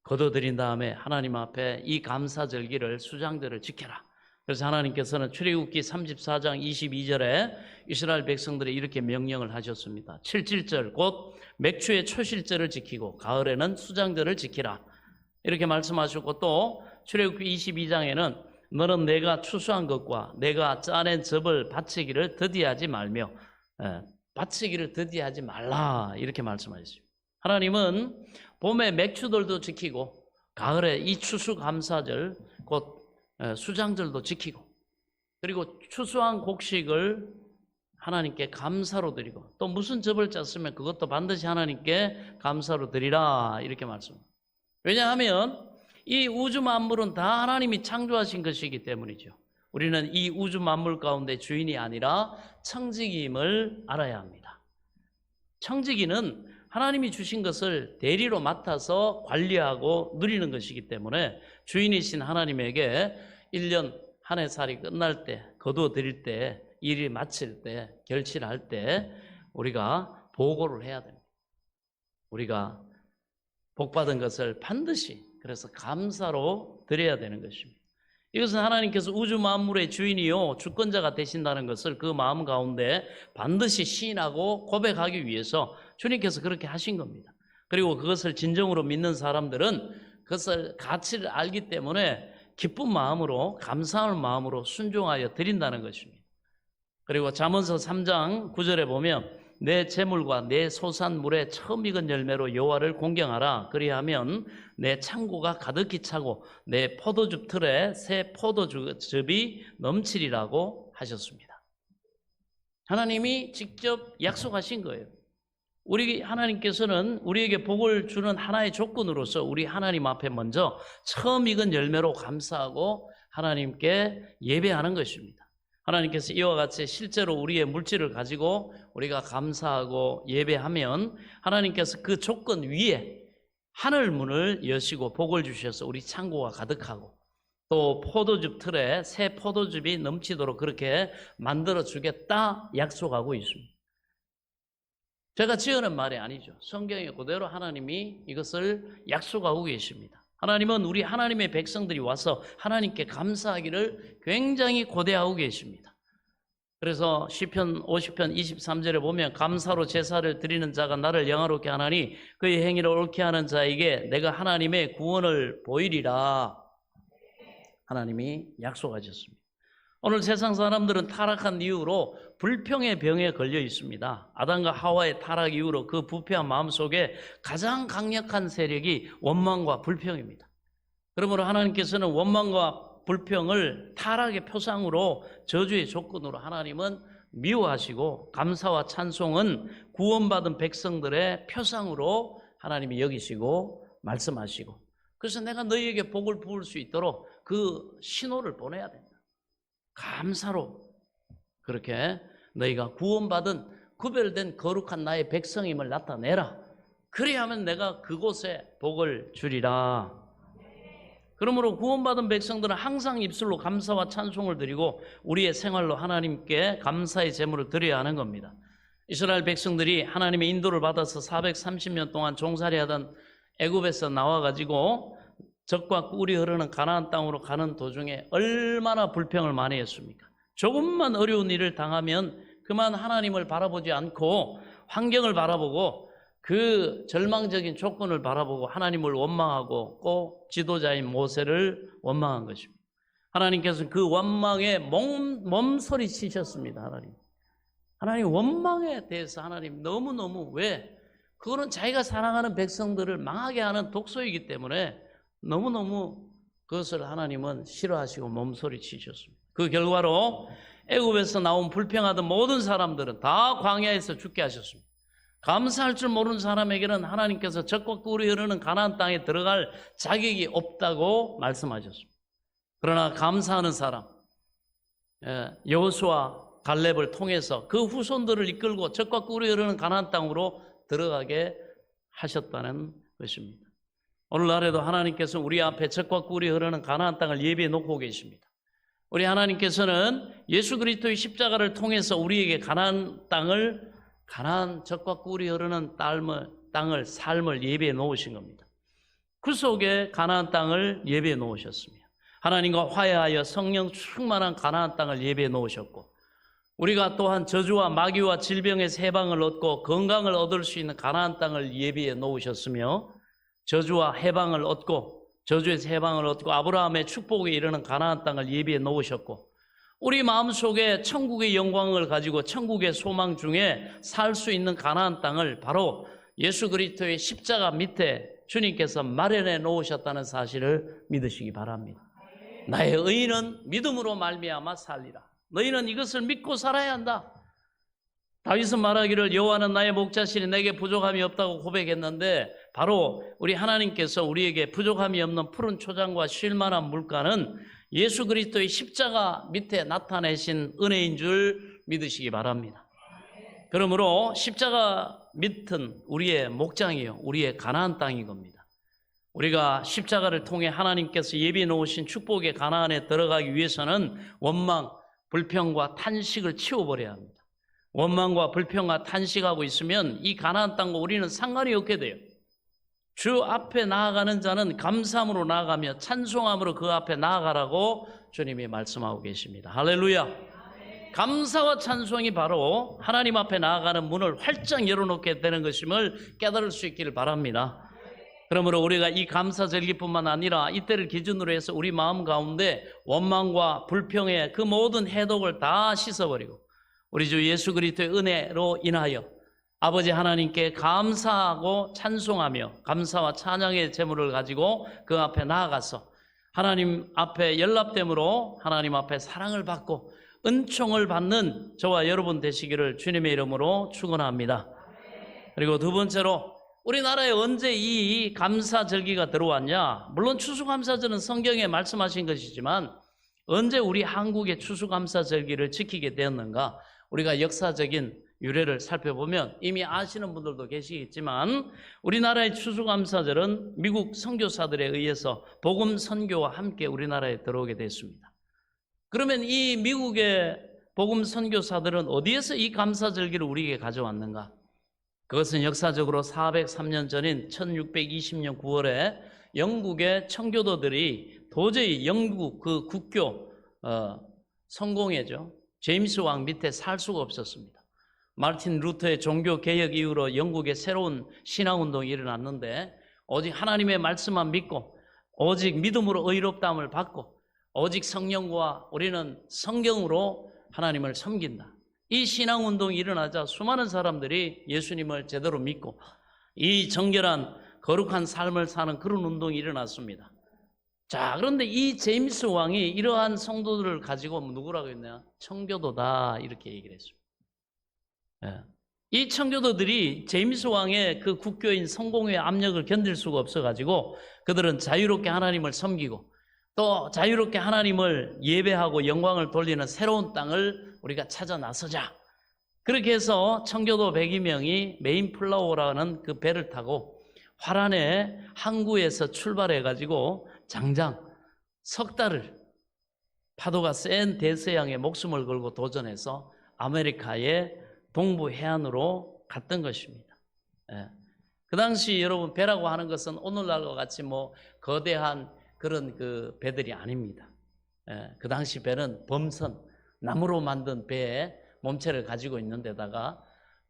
거둬들인 다음에 하나님 앞에 이 감사절기를, 수장절을 지켜라. 그래서 하나님께서는 출애굽기 34장 22절에 이스라엘 백성들이 이렇게 명령을 하셨습니다. 칠칠절 곧 맥추의 초실절을 지키고 가을에는 수장절을 지키라, 이렇게 말씀하셨고, 또 출애굽기 22장에는 너는 내가 추수한 것과 내가 짜낸 즙을 바치기를 더디하지 말며, 바치기를 더디하지 말라, 이렇게 말씀하셨습니다. 하나님은 봄에 맥추들도 지키고 가을에 이 추수감사절 곧 수장절도 지키고, 그리고 추수한 곡식을 하나님께 감사로 드리고, 또 무슨 즙을 짰으면 그것도 반드시 하나님께 감사로 드리라, 이렇게 말씀합니다. 왜냐하면 이 우주 만물은 다 하나님이 창조하신 것이기 때문이죠. 우리는 이 우주 만물 가운데 주인이 아니라 청지기임을 알아야 합니다. 청지기는 하나님이 주신 것을 대리로 맡아서 관리하고 누리는 것이기 때문에 주인이신 하나님에게 1년 한 해 살이 끝날 때, 거두어 드릴 때, 일이 마칠 때, 결실할 때 우리가 보고를 해야 됩니다. 우리가 복받은 것을 반드시, 그래서 감사로 드려야 되는 것입니다. 이것은 하나님께서 우주 만물의 주인이요 주권자가 되신다는 것을 그 마음 가운데 반드시 시인하고 고백하기 위해서 주님께서 그렇게 하신 겁니다. 그리고 그것을 진정으로 믿는 사람들은 그것을 가치를 알기 때문에 기쁜 마음으로, 감사하는 마음으로 순종하여 드린다는 것입니다. 그리고 잠언서 3장 9절에 보면 내 재물과 내 소산물의 처음 익은 열매로 여호와를 공경하라. 그리하면 내 창고가 가득히 차고 내 포도즙 틀에 새 포도즙이 넘치리라고 하셨습니다. 하나님이 직접 약속하신 거예요. 우리 하나님께서는 우리에게 복을 주는 하나의 조건으로서 우리 하나님 앞에 먼저 처음 익은 열매로 감사하고 하나님께 예배하는 것입니다. 하나님께서 이와 같이 실제로 우리의 물질을 가지고 우리가 감사하고 예배하면 하나님께서 그 조건 위에 하늘 문을 여시고 복을 주셔서 우리 창고가 가득하고 또 포도즙 틀에 새 포도즙이 넘치도록 그렇게 만들어 주겠다 약속하고 있습니다. 제가 지어낸 말이 아니죠. 성경에 그대로 하나님이 이것을 약속하고 계십니다. 하나님은 우리 하나님의 백성들이 와서 하나님께 감사하기를 굉장히 고대하고 계십니다. 그래서 시편 50편 23절에 보면 감사로 제사를 드리는 자가 나를 영화롭게 하나니 그의 행위를 옳게 하는 자에게 내가 하나님의 구원을 보이리라. 하나님이 약속하셨습니다. 오늘 세상 사람들은 타락한 이후로 불평의 병에 걸려 있습니다. 아담과 하와의 타락 이후로 그 부패한 마음속에 가장 강력한 세력이 원망과 불평입니다. 그러므로 하나님께서는 원망과 불평을 타락의 표상으로 저주의 조건으로 하나님은 미워하시고 감사와 찬송은 구원받은 백성들의 표상으로 하나님이 여기시고 말씀하시고 그래서 내가 너희에게 복을 부을 수 있도록 그 신호를 보내야 된다. 감사로 그렇게 너희가 구원받은 구별된 거룩한 나의 백성임을 나타내라. 그래야만 내가 그곳에 복을 주리라. 그러므로 구원받은 백성들은 항상 입술로 감사와 찬송을 드리고 우리의 생활로 하나님께 감사의 제물을 드려야 하는 겁니다. 이스라엘 백성들이 하나님의 인도를 받아서 430년 동안 종살이하던 애굽에서 나와가지고 젖과 꿀이 흐르는 가나안 땅으로 가는 도중에 얼마나 불평을 많이 했습니까? 조금만 어려운 일을 당하면 그만 하나님을 바라보지 않고 환경을 바라보고 그 절망적인 조건을 바라보고 하나님을 원망하고 꼭 지도자인 모세를 원망한 것입니다. 하나님께서는 그 원망에 몸소리 치셨습니다. 하나님 원망에 대해서 하나님 너무너무 왜? 그거는 자기가 사랑하는 백성들을 망하게 하는 독소이기 때문에 너무너무 그것을 하나님은 싫어하시고 몸소리 치셨습니다. 그 결과로 애굽에서 나온 불평하던 모든 사람들은 다 광야에서 죽게 하셨습니다. 감사할 줄 모르는 사람에게는 하나님께서 젖과 꿀이 흐르는 가나안 땅에 들어갈 자격이 없다고 말씀하셨습니다. 그러나 감사하는 사람 여호수아 갈렙을 통해서 그 후손들을 이끌고 젖과 꿀이 흐르는 가나안 땅으로 들어가게 하셨다는 것입니다. 오늘날에도 하나님께서 우리 앞에 젖과 꿀이 흐르는 가나안 땅을 예비해 놓고 계십니다. 우리 하나님께서는 예수 그리스도의 십자가를 통해서 우리에게 가나안 땅을 가나안 젖과 꿀이 흐르는 삶을 예비해 놓으신 겁니다. 그 속에 가나안 땅을 예비해 놓으셨습니다. 하나님과 화해하여 성령 충만한 가나안 땅을 예비해 놓으셨고 우리가 또한 저주와 마귀와 질병에서 해방을 얻고 건강을 얻을 수 있는 가나안 땅을 예비해 놓으셨으며 저주와 해방을 얻고 저주에서 해방을 얻고 아브라함의 축복에 이르는 가나안 땅을 예비해 놓으셨고 우리 마음속에 천국의 영광을 가지고 천국의 소망 중에 살 수 있는 가나안 땅을 바로 예수 그리스도의 십자가 밑에 주님께서 마련해 놓으셨다는 사실을 믿으시기 바랍니다. 나의 의인은 믿음으로 말미암아 살리라. 너희는 이것을 믿고 살아야 한다. 다윗은 말하기를 여호와는 나의 목자시니 내게 부족함이 없다고 고백했는데 바로 우리 하나님께서 우리에게 부족함이 없는 푸른 초장과 쉴만한 물가는 예수 그리스도의 십자가 밑에 나타내신 은혜인 줄 믿으시기 바랍니다. 그러므로 십자가 밑은 우리의 목장이요 우리의 가나안 땅인 겁니다. 우리가 십자가를 통해 하나님께서 예비해 놓으신 축복의 가나안에 들어가기 위해서는 원망, 불평과 탄식을 치워버려야 합니다. 원망과 불평과 탄식하고 있으면 이 가나안 땅과 우리는 상관이 없게 돼요. 주 앞에 나아가는 자는 감사함으로 나아가며 찬송함으로 그 앞에 나아가라고 주님이 말씀하고 계십니다. 할렐루야. 감사와 찬송이 바로 하나님 앞에 나아가는 문을 활짝 열어놓게 되는 것임을 깨달을 수 있기를 바랍니다. 그러므로 우리가 이 감사절기뿐만 아니라 이때를 기준으로 해서 우리 마음 가운데 원망과 불평의 그 모든 해독을 다 씻어버리고 우리 주 예수 그리스도의 은혜로 인하여 아버지 하나님께 감사하고 찬송하며 감사와 찬양의 제물을 가지고 그 앞에 나아가서 하나님 앞에 연락됨으로 하나님 앞에 사랑을 받고 은총을 받는 저와 여러분 되시기를 주님의 이름으로 축원합니다. 그리고 두 번째로 우리나라에 언제 이 감사절기가 들어왔냐? 물론 추수감사절은 성경에 말씀하신 것이지만 언제 우리 한국의 추수감사절기를 지키게 되었는가? 우리가 역사적인 유래를 살펴보면 이미 아시는 분들도 계시겠지만 우리나라의 추수감사절은 미국 선교사들에 의해서 복음 선교와 함께 우리나라에 들어오게 됐습니다. 그러면 이 미국의 복음 선교사들은 어디에서 이 감사절기를 우리에게 가져왔는가? 그것은 역사적으로 403년 전인 1620년 9월에 영국의 청교도들이 도저히 영국 그 국교 성공회죠. 제임스 왕 밑에 살 수가 없었습니다. 마르틴 루터의 종교개혁 이후로 영국에 새로운 신앙운동이 일어났는데 오직 하나님의 말씀만 믿고 오직 믿음으로 의롭다함을 받고 오직 성령과 우리는 성경으로 하나님을 섬긴다. 이 신앙운동이 일어나자 수많은 사람들이 예수님을 제대로 믿고 이 정결한 거룩한 삶을 사는 그런 운동이 일어났습니다. 자, 그런데 이 제임스 왕이 이러한 성도들을 가지고 누구라고 했냐? 청교도다 이렇게 얘기를 했습니다. 예. 이 청교도들이 제임스 왕의 그 국교인 성공회의 압력을 견딜 수가 없어가지고 그들은 자유롭게 하나님을 섬기고 또 자유롭게 하나님을 예배하고 영광을 돌리는 새로운 땅을 우리가 찾아 나서자. 그렇게 해서 청교도 102명이 메인플라워라는 그 배를 타고 화란의 항구에서 출발해가지고 장장 석 달을 파도가 센 대서양에 목숨을 걸고 도전해서 아메리카의 동부 해안으로 갔던 것입니다. 예. 그 당시 여러분 배라고 하는 것은 오늘날과 같이 뭐 거대한 그런 그 배들이 아닙니다. 예. 그 당시 배는 범선, 나무로 만든 배에 몸체를 가지고 있는 데다가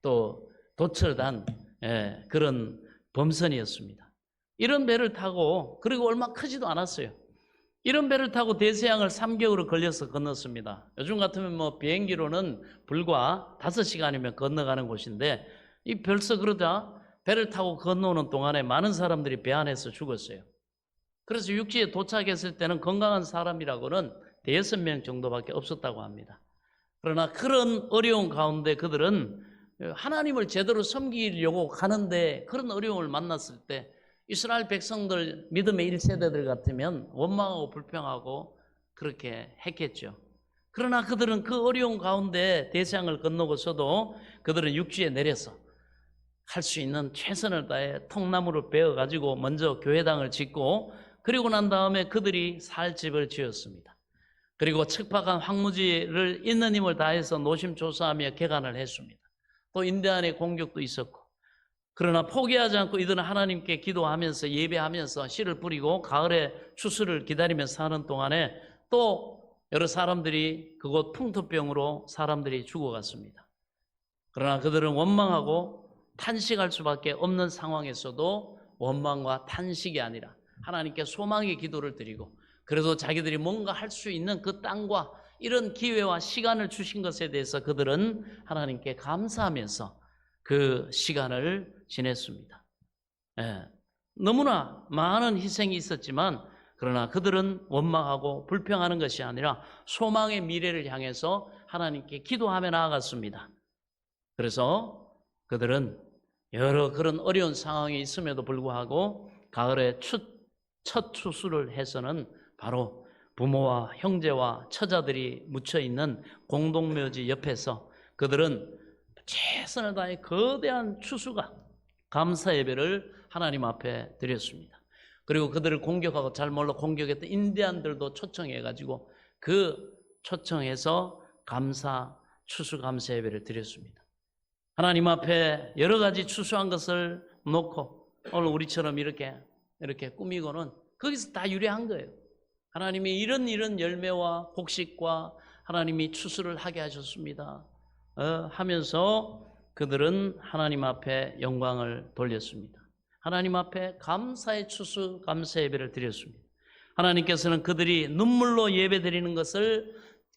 또 도철단 그런 범선이었습니다. 이런 배를 타고 그리고 얼마 크지도 않았어요. 이런 배를 타고 대서양을 3개월을 걸려서 건넜습니다. 요즘 같으면 뭐 비행기로는 불과 5시간이면 건너가는 곳인데 이 벌써 그러자 배를 타고 건너오는 동안에 많은 사람들이 배 안에서 죽었어요. 그래서 육지에 도착했을 때는 건강한 사람이라고는 6명 정도밖에 없었다고 합니다. 그러나 그런 어려운 가운데 그들은 하나님을 제대로 섬기려고 가는데 그런 어려움을 만났을 때 이스라엘 백성들 믿음의 1세대들 같으면 원망하고 불평하고 그렇게 했겠죠. 그러나 그들은 그 어려운 가운데 대서양을 건너고서도 그들은 육지에 내려서 할 수 있는 최선을 다해 통나무를 베어가지고 먼저 교회당을 짓고 그리고 난 다음에 그들이 살 집을 지었습니다. 그리고 척박한 황무지를 있는 힘을 다해서 노심초사하며 개간을 했습니다. 또 인디안의 공격도 있었고 그러나 포기하지 않고 이들은 하나님께 기도하면서 예배하면서 씨를 뿌리고 가을에 추수를 기다리면서 사는 동안에 또 여러 사람들이 그곳 풍토병으로 사람들이 죽어갔습니다. 그러나 그들은 원망하고 탄식할 수밖에 없는 상황에서도 원망과 탄식이 아니라 하나님께 소망의 기도를 드리고 그래도 자기들이 뭔가 할 수 있는 그 땅과 이런 기회와 시간을 주신 것에 대해서 그들은 하나님께 감사하면서 그 시간을 지냈습니다. 너무나 많은 희생이 있었지만 그러나 그들은 원망하고 불평하는 것이 아니라 소망의 미래를 향해서 하나님께 기도하며 나아갔습니다. 그래서 그들은 여러 그런 어려운 상황이 있음에도 불구하고 가을에 첫 추수를 해서는 바로 부모와 형제와 처자들이 묻혀있는 공동묘지 옆에서 그들은 최선을 다해 거대한 추수가 감사 예배를 하나님 앞에 드렸습니다. 그리고 그들을 공격하고 잘 몰라 공격했던 인디안들도 초청해가지고 그 초청해서 추수 감사 예배를 드렸습니다. 하나님 앞에 여러 가지 추수한 것을 놓고 오늘 우리처럼 이렇게 꾸미고는 거기서 다 유래한 거예요. 하나님이 이런 열매와 곡식과 하나님이 추수를 하게 하셨습니다. 하면서 그들은 하나님 앞에 영광을 돌렸습니다. 하나님 앞에 감사의 추수 감사 예배를 드렸습니다. 하나님께서는 그들이 눈물로 예배 드리는 것을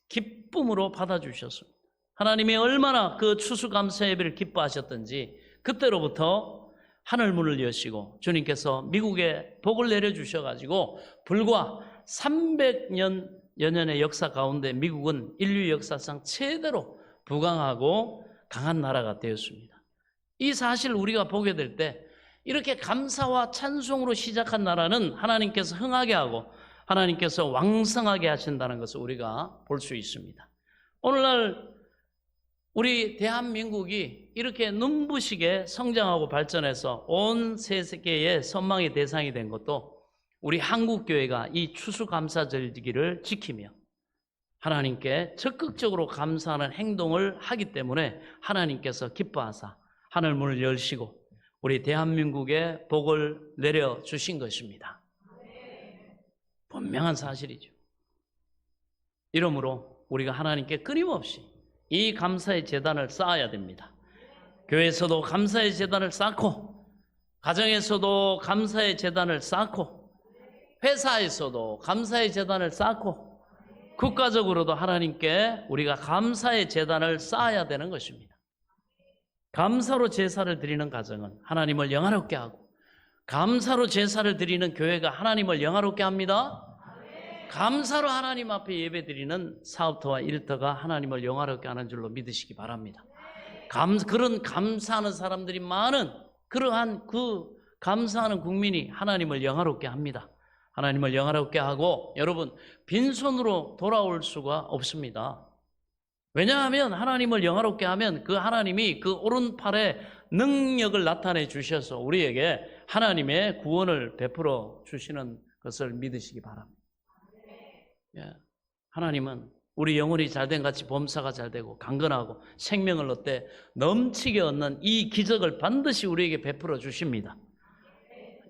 기쁨으로 받아주셨습니다. 하나님이 얼마나 그 추수 감사 예배를 기뻐하셨던지 그때로부터 하늘문을 여시고 주님께서 미국에 복을 내려주셔가지고 불과 300여 년의 역사 가운데 미국은 인류 역사상 최대로 부강하고 강한 나라가 되었습니다. 이 사실을 우리가 보게 될 때 이렇게 감사와 찬송으로 시작한 나라는 하나님께서 흥하게 하고 하나님께서 왕성하게 하신다는 것을 우리가 볼 수 있습니다. 오늘날 우리 대한민국이 이렇게 눈부시게 성장하고 발전해서 온 세계의 선망의 대상이 된 것도 우리 한국교회가 이 추수감사절기를 지키며 하나님께 적극적으로 감사하는 행동을 하기 때문에 하나님께서 기뻐하사 하늘문을 열시고 우리 대한민국에 복을 내려주신 것입니다. 분명한 사실이죠. 이러므로 우리가 하나님께 끊임없이 이 감사의 제단을 쌓아야 됩니다. 교회에서도 감사의 제단을 쌓고 가정에서도 감사의 제단을 쌓고 회사에서도 감사의 제단을 쌓고 국가적으로도 하나님께 우리가 감사의 제단을 쌓아야 되는 것입니다. 감사로 제사를 드리는 가정은 하나님을 영화롭게 하고 감사로 제사를 드리는 교회가 하나님을 영화롭게 합니다. 감사로 하나님 앞에 예배드리는 사업터와 일터가 하나님을 영화롭게 하는 줄로 믿으시기 바랍니다. 그런 감사하는 사람들이 많은 그러한 그 감사하는 국민이 하나님을 영화롭게 합니다. 하나님을 영화롭게 하고 여러분 빈손으로 돌아올 수가 없습니다. 왜냐하면 하나님을 영화롭게 하면 그 하나님이 그 오른팔에 능력을 나타내 주셔서 우리에게 하나님의 구원을 베풀어 주시는 것을 믿으시기 바랍니다. 예. 하나님은 우리 영혼이 잘된 같이 범사가 잘되고 강건하고 생명을 얻되 넘치게 얻는 이 기적을 반드시 우리에게 베풀어 주십니다.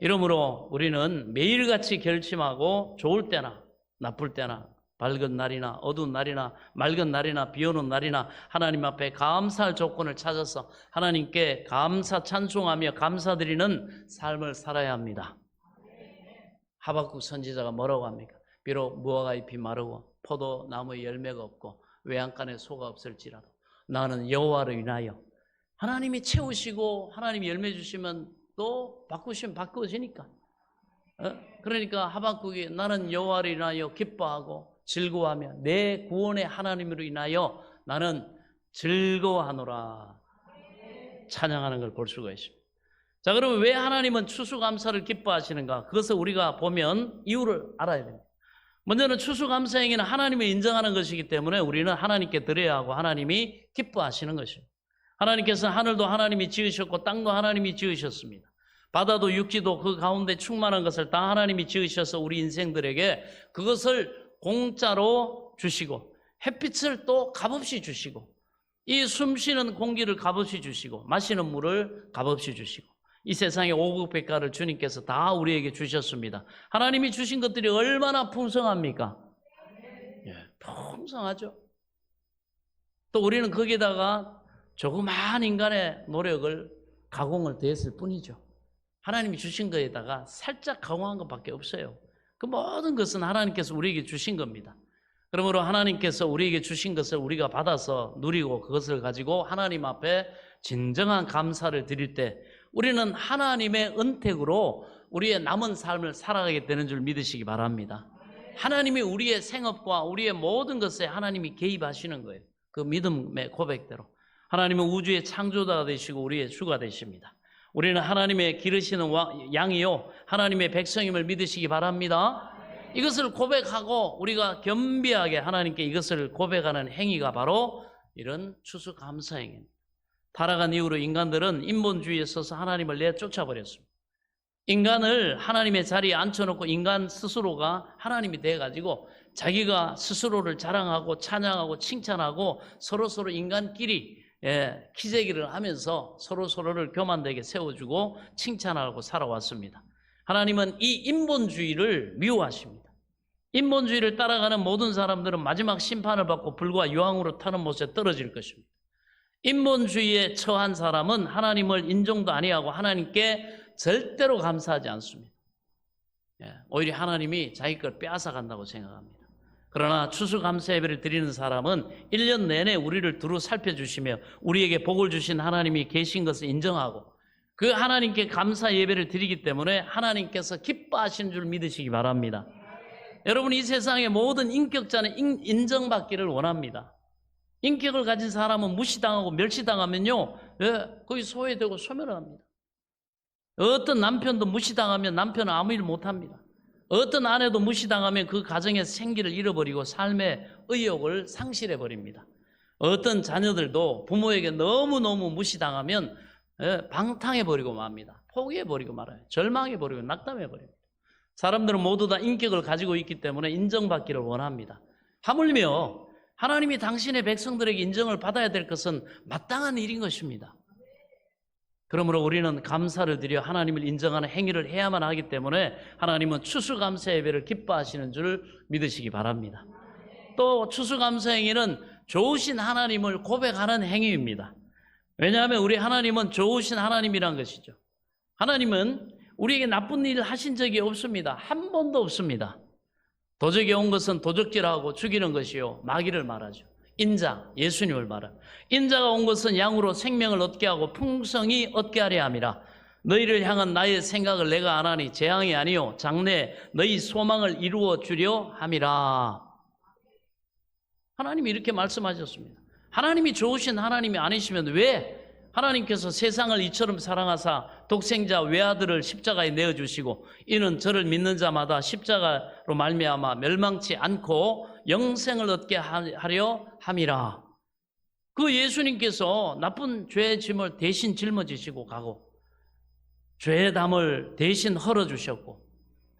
이러므로 우리는 매일같이 결심하고 좋을 때나 나쁠 때나 밝은 날이나 어두운 날이나 맑은 날이나 비 오는 날이나 하나님 앞에 감사할 조건을 찾아서 하나님께 감사 찬송하며 감사드리는 삶을 살아야 합니다. 하박국 선지자가 뭐라고 합니까? 비록 무화과 잎이 마르고 포도나무에 열매가 없고 외양간에 소가 없을지라도 나는 여호와를 인하여 하나님이 채우시고 하나님이 열매 주시면 또 바꾸시면 바꾸어지니까. 그러니까 하박국이 나는 여호와를 인하여 기뻐하고 즐거워하며 내 구원의 하나님으로 인하여 나는 즐거워하노라 찬양하는 걸 볼 수가 있습니다. 자, 그러면 왜 하나님은 추수감사를 기뻐하시는가? 그것을 우리가 보면 이유를 알아야 됩니다. 먼저는 추수감사 행위는 하나님을 인정하는 것이기 때문에 우리는 하나님께 드려야 하고 하나님이 기뻐하시는 것입니다. 하나님께서 하늘도 하나님이 지으셨고 땅도 하나님이 지으셨습니다. 바다도 육지도 그 가운데 충만한 것을 다 하나님이 지으셔서 우리 인생들에게 그것을 공짜로 주시고 햇빛을 또 값없이 주시고 이 숨쉬는 공기를 값없이 주시고 마시는 물을 값없이 주시고 이 세상의 오국백과를 주님께서 다 우리에게 주셨습니다. 하나님이 주신 것들이 얼마나 풍성합니까? 예, 풍성하죠. 또 우리는 거기다가 조그마한 인간의 노력을 가공을 더했을 뿐이죠. 하나님이 주신 거에다가 살짝 가공한 것밖에 없어요. 그 모든 것은 하나님께서 우리에게 주신 겁니다. 그러므로 하나님께서 우리에게 주신 것을 우리가 받아서 누리고 그것을 가지고 하나님 앞에 진정한 감사를 드릴 때 우리는 하나님의 은택으로 우리의 남은 삶을 살아가게 되는 줄 믿으시기 바랍니다. 하나님이 우리의 생업과 우리의 모든 것에 하나님이 개입하시는 거예요. 그 믿음의 고백대로. 하나님은 우주의 창조자가 되시고 우리의 주가 되십니다. 우리는 하나님의 기르시는 양이요 하나님의 백성임을 믿으시기 바랍니다. 이것을 고백하고 우리가 겸비하게 하나님께 이것을 고백하는 행위가 바로 이런 추수감사 행위입니다. 타락한 이후로 인간들은 인본주의에 서서 하나님을 내쫓아버렸습니다. 인간을 하나님의 자리에 앉혀놓고 인간 스스로가 하나님이 돼가지고 자기가 스스로를 자랑하고 찬양하고 칭찬하고 서로서로 인간끼리 기재기를 하면서 서로서로를 교만되게 세워주고 칭찬하고 살아왔습니다. 하나님은 이 인본주의를 미워하십니다. 인본주의를 따라가는 모든 사람들은 마지막 심판을 받고 불과 유황으로 타는 못에 떨어질 것입니다. 인본주의에 처한 사람은 하나님을 인정도 아니하고 하나님께 절대로 감사하지 않습니다. 오히려 하나님이 자기 걸 빼앗아 간다고 생각합니다. 그러나 추수감사 예배를 드리는 사람은 1년 내내 우리를 두루 살펴주시며 우리에게 복을 주신 하나님이 계신 것을 인정하고 그 하나님께 감사 예배를 드리기 때문에 하나님께서 기뻐하시는 줄 믿으시기 바랍니다. 여러분, 이 세상의 모든 인격자는 인정받기를 원합니다. 인격을 가진 사람은 무시당하고 멸시당하면요, 거기 소외되고 소멸합니다. 어떤 남편도 무시당하면 남편은 아무 일 못합니다. 어떤 아내도 무시당하면 그 가정의 생기를 잃어버리고 삶의 의욕을 상실해버립니다. 어떤 자녀들도 부모에게 너무너무 무시당하면 방탕해버리고 맙니다. 포기해버리고 말아요. 절망해버리고 낙담해버립니다. 사람들은 모두 다 인격을 가지고 있기 때문에 인정받기를 원합니다. 하물며 하나님이 당신의 백성들에게 인정을 받아야 될 것은 마땅한 일인 것입니다. 그러므로 우리는 감사를 드려 하나님을 인정하는 행위를 해야만 하기 때문에 하나님은 추수감사 예배를 기뻐하시는 줄 믿으시기 바랍니다. 또 추수감사 행위는 좋으신 하나님을 고백하는 행위입니다. 왜냐하면 우리 하나님은 좋으신 하나님이란 것이죠. 하나님은 우리에게 나쁜 일을 하신 적이 없습니다. 한 번도 없습니다. 도적이 온 것은 도적질하고 죽이는 것이요 마귀를 말하죠. 인자, 예수님을 말합니다. 인자가 온 것은 양으로 생명을 얻게 하고 풍성히 얻게 하려 함이라. 너희를 향한 나의 생각을 내가 안 하니 재앙이 아니요 장래 너희 소망을 이루어 주려 함이라. 하나님이 이렇게 말씀하셨습니다. 하나님이 좋으신 하나님이 아니시면 왜 하나님께서 세상을 이처럼 사랑하사 독생자 외아들을 십자가에 내어주시고 이는 저를 믿는 자마다 십자가로 말미암아 멸망치 않고 영생을 얻게 하려 함이라. 그 예수님께서 나쁜 죄의 짐을 대신 짊어지시고 가고 죄의 담을 대신 헐어주셨고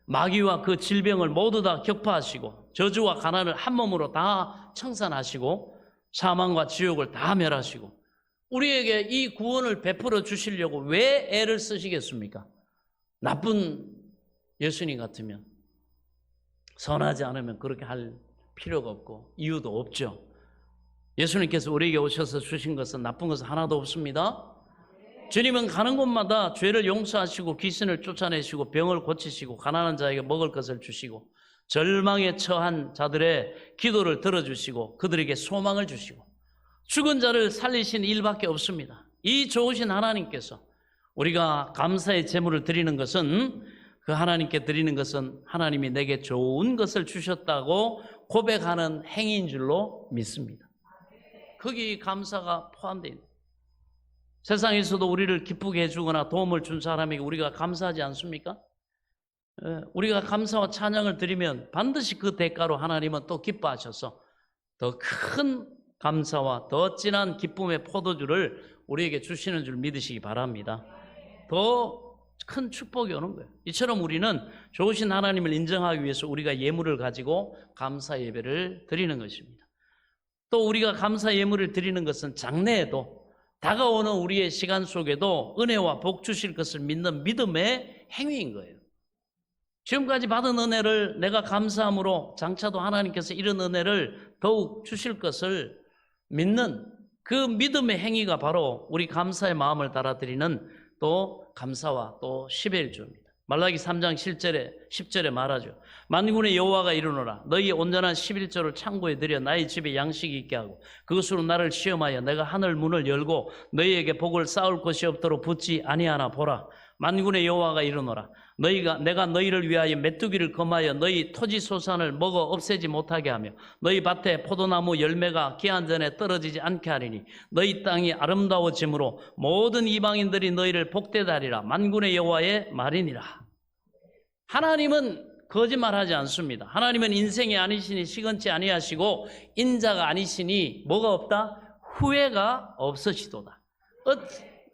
마귀와 그 질병을 모두 다 격파하시고 저주와 가난을 한 몸으로 다 청산하시고 사망과 지옥을 다 멸하시고 우리에게 이 구원을 베풀어 주시려고 왜 애를 쓰시겠습니까? 나쁜 예수님 같으면, 선하지 않으면 그렇게 할 필요가 없고 이유도 없죠. 예수님께서 우리에게 오셔서 주신 것은 나쁜 것은 하나도 없습니다. 주님은 가는 곳마다 죄를 용서하시고 귀신을 쫓아내시고 병을 고치시고 가난한 자에게 먹을 것을 주시고 절망에 처한 자들의 기도를 들어주시고 그들에게 소망을 주시고 죽은 자를 살리신 일밖에 없습니다. 이 좋으신 하나님께서 우리가 감사의 제물을 드리는 것은, 그 하나님께 드리는 것은 하나님이 내게 좋은 것을 주셨다고 고백하는 행위인 줄로 믿습니다. 거기 감사가 포함되어 있는, 세상에서도 우리를 기쁘게 해주거나 도움을 준 사람에게 우리가 감사하지 않습니까? 우리가 감사와 찬양을 드리면 반드시 그 대가로 하나님은 또 기뻐하셔서 더 큰 감사와 더 진한 기쁨의 포도주를 우리에게 주시는 줄 믿으시기 바랍니다. 더 큰 축복이 오는 거예요. 이처럼 우리는 좋으신 하나님을 인정하기 위해서 우리가 예물을 가지고 감사 예배를 드리는 것입니다. 또 우리가 감사 예물을 드리는 것은 장래에도 다가오는 우리의 시간 속에도 은혜와 복 주실 것을 믿는 믿음의 행위인 거예요. 지금까지 받은 은혜를 내가 감사함으로 장차도 하나님께서 이런 은혜를 더욱 주실 것을 믿는 그 믿음의 행위가 바로 우리 감사의 마음을 달아드리는 또 감사와 또 11조입니다. 말라기 3장 10절에 말하죠. 만군의 여호와가 이르노라 너희 온전한 11조를 창고에 들여 나의 집에 양식이 있게 하고 그것으로 나를 시험하여 내가 하늘 문을 열고 너희에게 복을 쌓을 것이 없도록 붙지 아니하나 보라. 만군의 여호와가 이르노라 내가 너희를 위하여 메뚜기를 검하여 너희 토지 소산을 먹어 없애지 못하게 하며 너희 밭에 포도나무 열매가 기한 전에 떨어지지 않게 하리니 너희 땅이 아름다워짐으로 모든 이방인들이 너희를 복되다 하리라. 만군의 여호와의 말이니라. 하나님은 거짓말하지 않습니다. 하나님은 인생이 아니시니 시건치 아니하시고 인자가 아니시니 뭐가 없다? 후회가 없으시도다.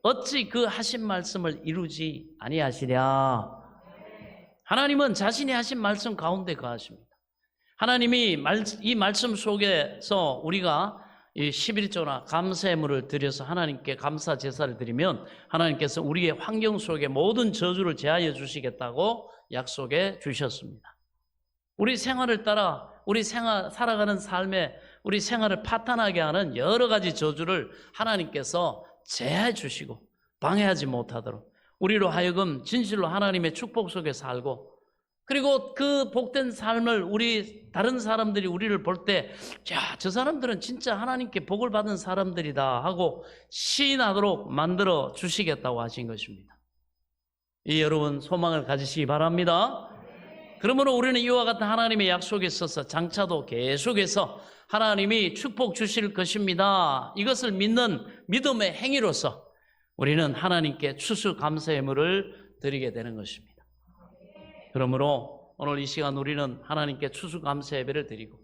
어찌 그 하신 말씀을 이루지 아니하시랴. 하나님은 자신이 하신 말씀 가운데 거하십니다. 하나님이 이 말씀 속에서 우리가 이 11조나 감사예물을 드려서 하나님께 감사 제사를 드리면 하나님께서 우리의 환경 속에 모든 저주를 제하여 주시겠다고 약속해 주셨습니다. 우리 생활을 따라 살아가는 삶에 우리 생활을 파탄하게 하는 여러 가지 저주를 하나님께서 제하해 주시고 방해하지 못하도록 우리로 하여금 진실로 하나님의 축복 속에 살고, 그리고 그 복된 삶을 다른 사람들이 우리를 볼 때 야, 저 사람들은 진짜 하나님께 복을 받은 사람들이다 하고 시인하도록 만들어 주시겠다고 하신 것입니다. 이 여러분 소망을 가지시기 바랍니다. 그러므로 우리는 이와 같은 하나님의 약속에 있어서 장차도 계속해서 하나님이 축복 주실 것입니다. 이것을 믿는 믿음의 행위로서 우리는 하나님께 추수감사 예물을 드리게 되는 것입니다. 그러므로 오늘 이 시간 우리는 하나님께 추수감사 예배를 드리고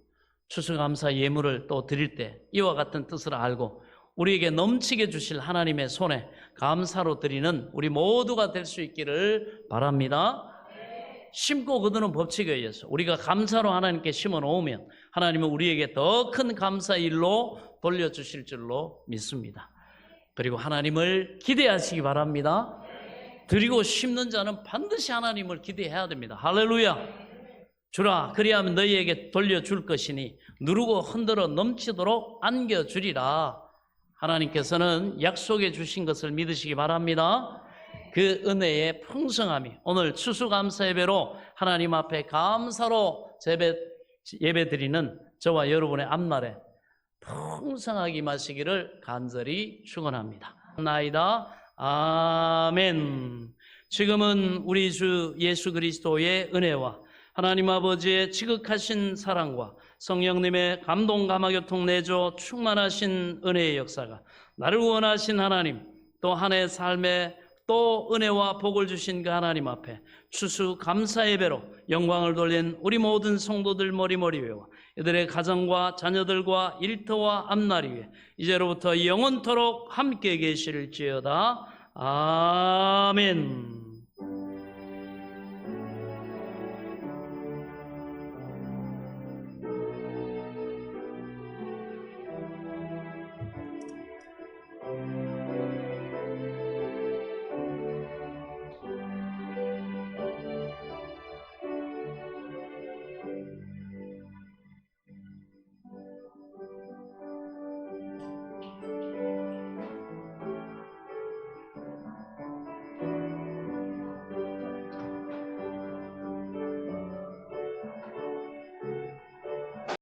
추수감사 예물을 또 드릴 때 이와 같은 뜻을 알고 우리에게 넘치게 주실 하나님의 손에 감사로 드리는 우리 모두가 될 수 있기를 바랍니다. 심고 거두는 법칙에 의해서 우리가 감사로 하나님께 심어 놓으면 하나님은 우리에게 더 큰 감사의 일로 돌려주실 줄로 믿습니다. 그리고 하나님을 기대하시기 바랍니다. 드리고 심는 자는 반드시 하나님을 기대해야 됩니다. 할렐루야. 주라 그리하면 너희에게 돌려줄 것이니 누르고 흔들어 넘치도록 안겨주리라. 하나님께서는 약속해 주신 것을 믿으시기 바랍니다. 그 은혜의 풍성함이 오늘 추수감사 예배로 하나님 앞에 감사로 예배드리는 저와 여러분의 앞날에 풍성하게 임하시기를 간절히 축원합니다. 나이다. 아멘. 지금은 우리 주 예수 그리스도의 은혜와 하나님 아버지의 지극하신 사랑과 성령님의 감동 감화교통 내조 충만하신 은혜의 역사가 나를 원하신 하나님, 또 한 해 삶에 또 은혜와 복을 주신 그 하나님 앞에 추수 감사 예배로 영광을 돌린 우리 모든 성도들 머리머리 위와 이들의 가정과 자녀들과 일터와 앞날이 위에 이제로부터 영원토록 함께 계실지어다. 아멘.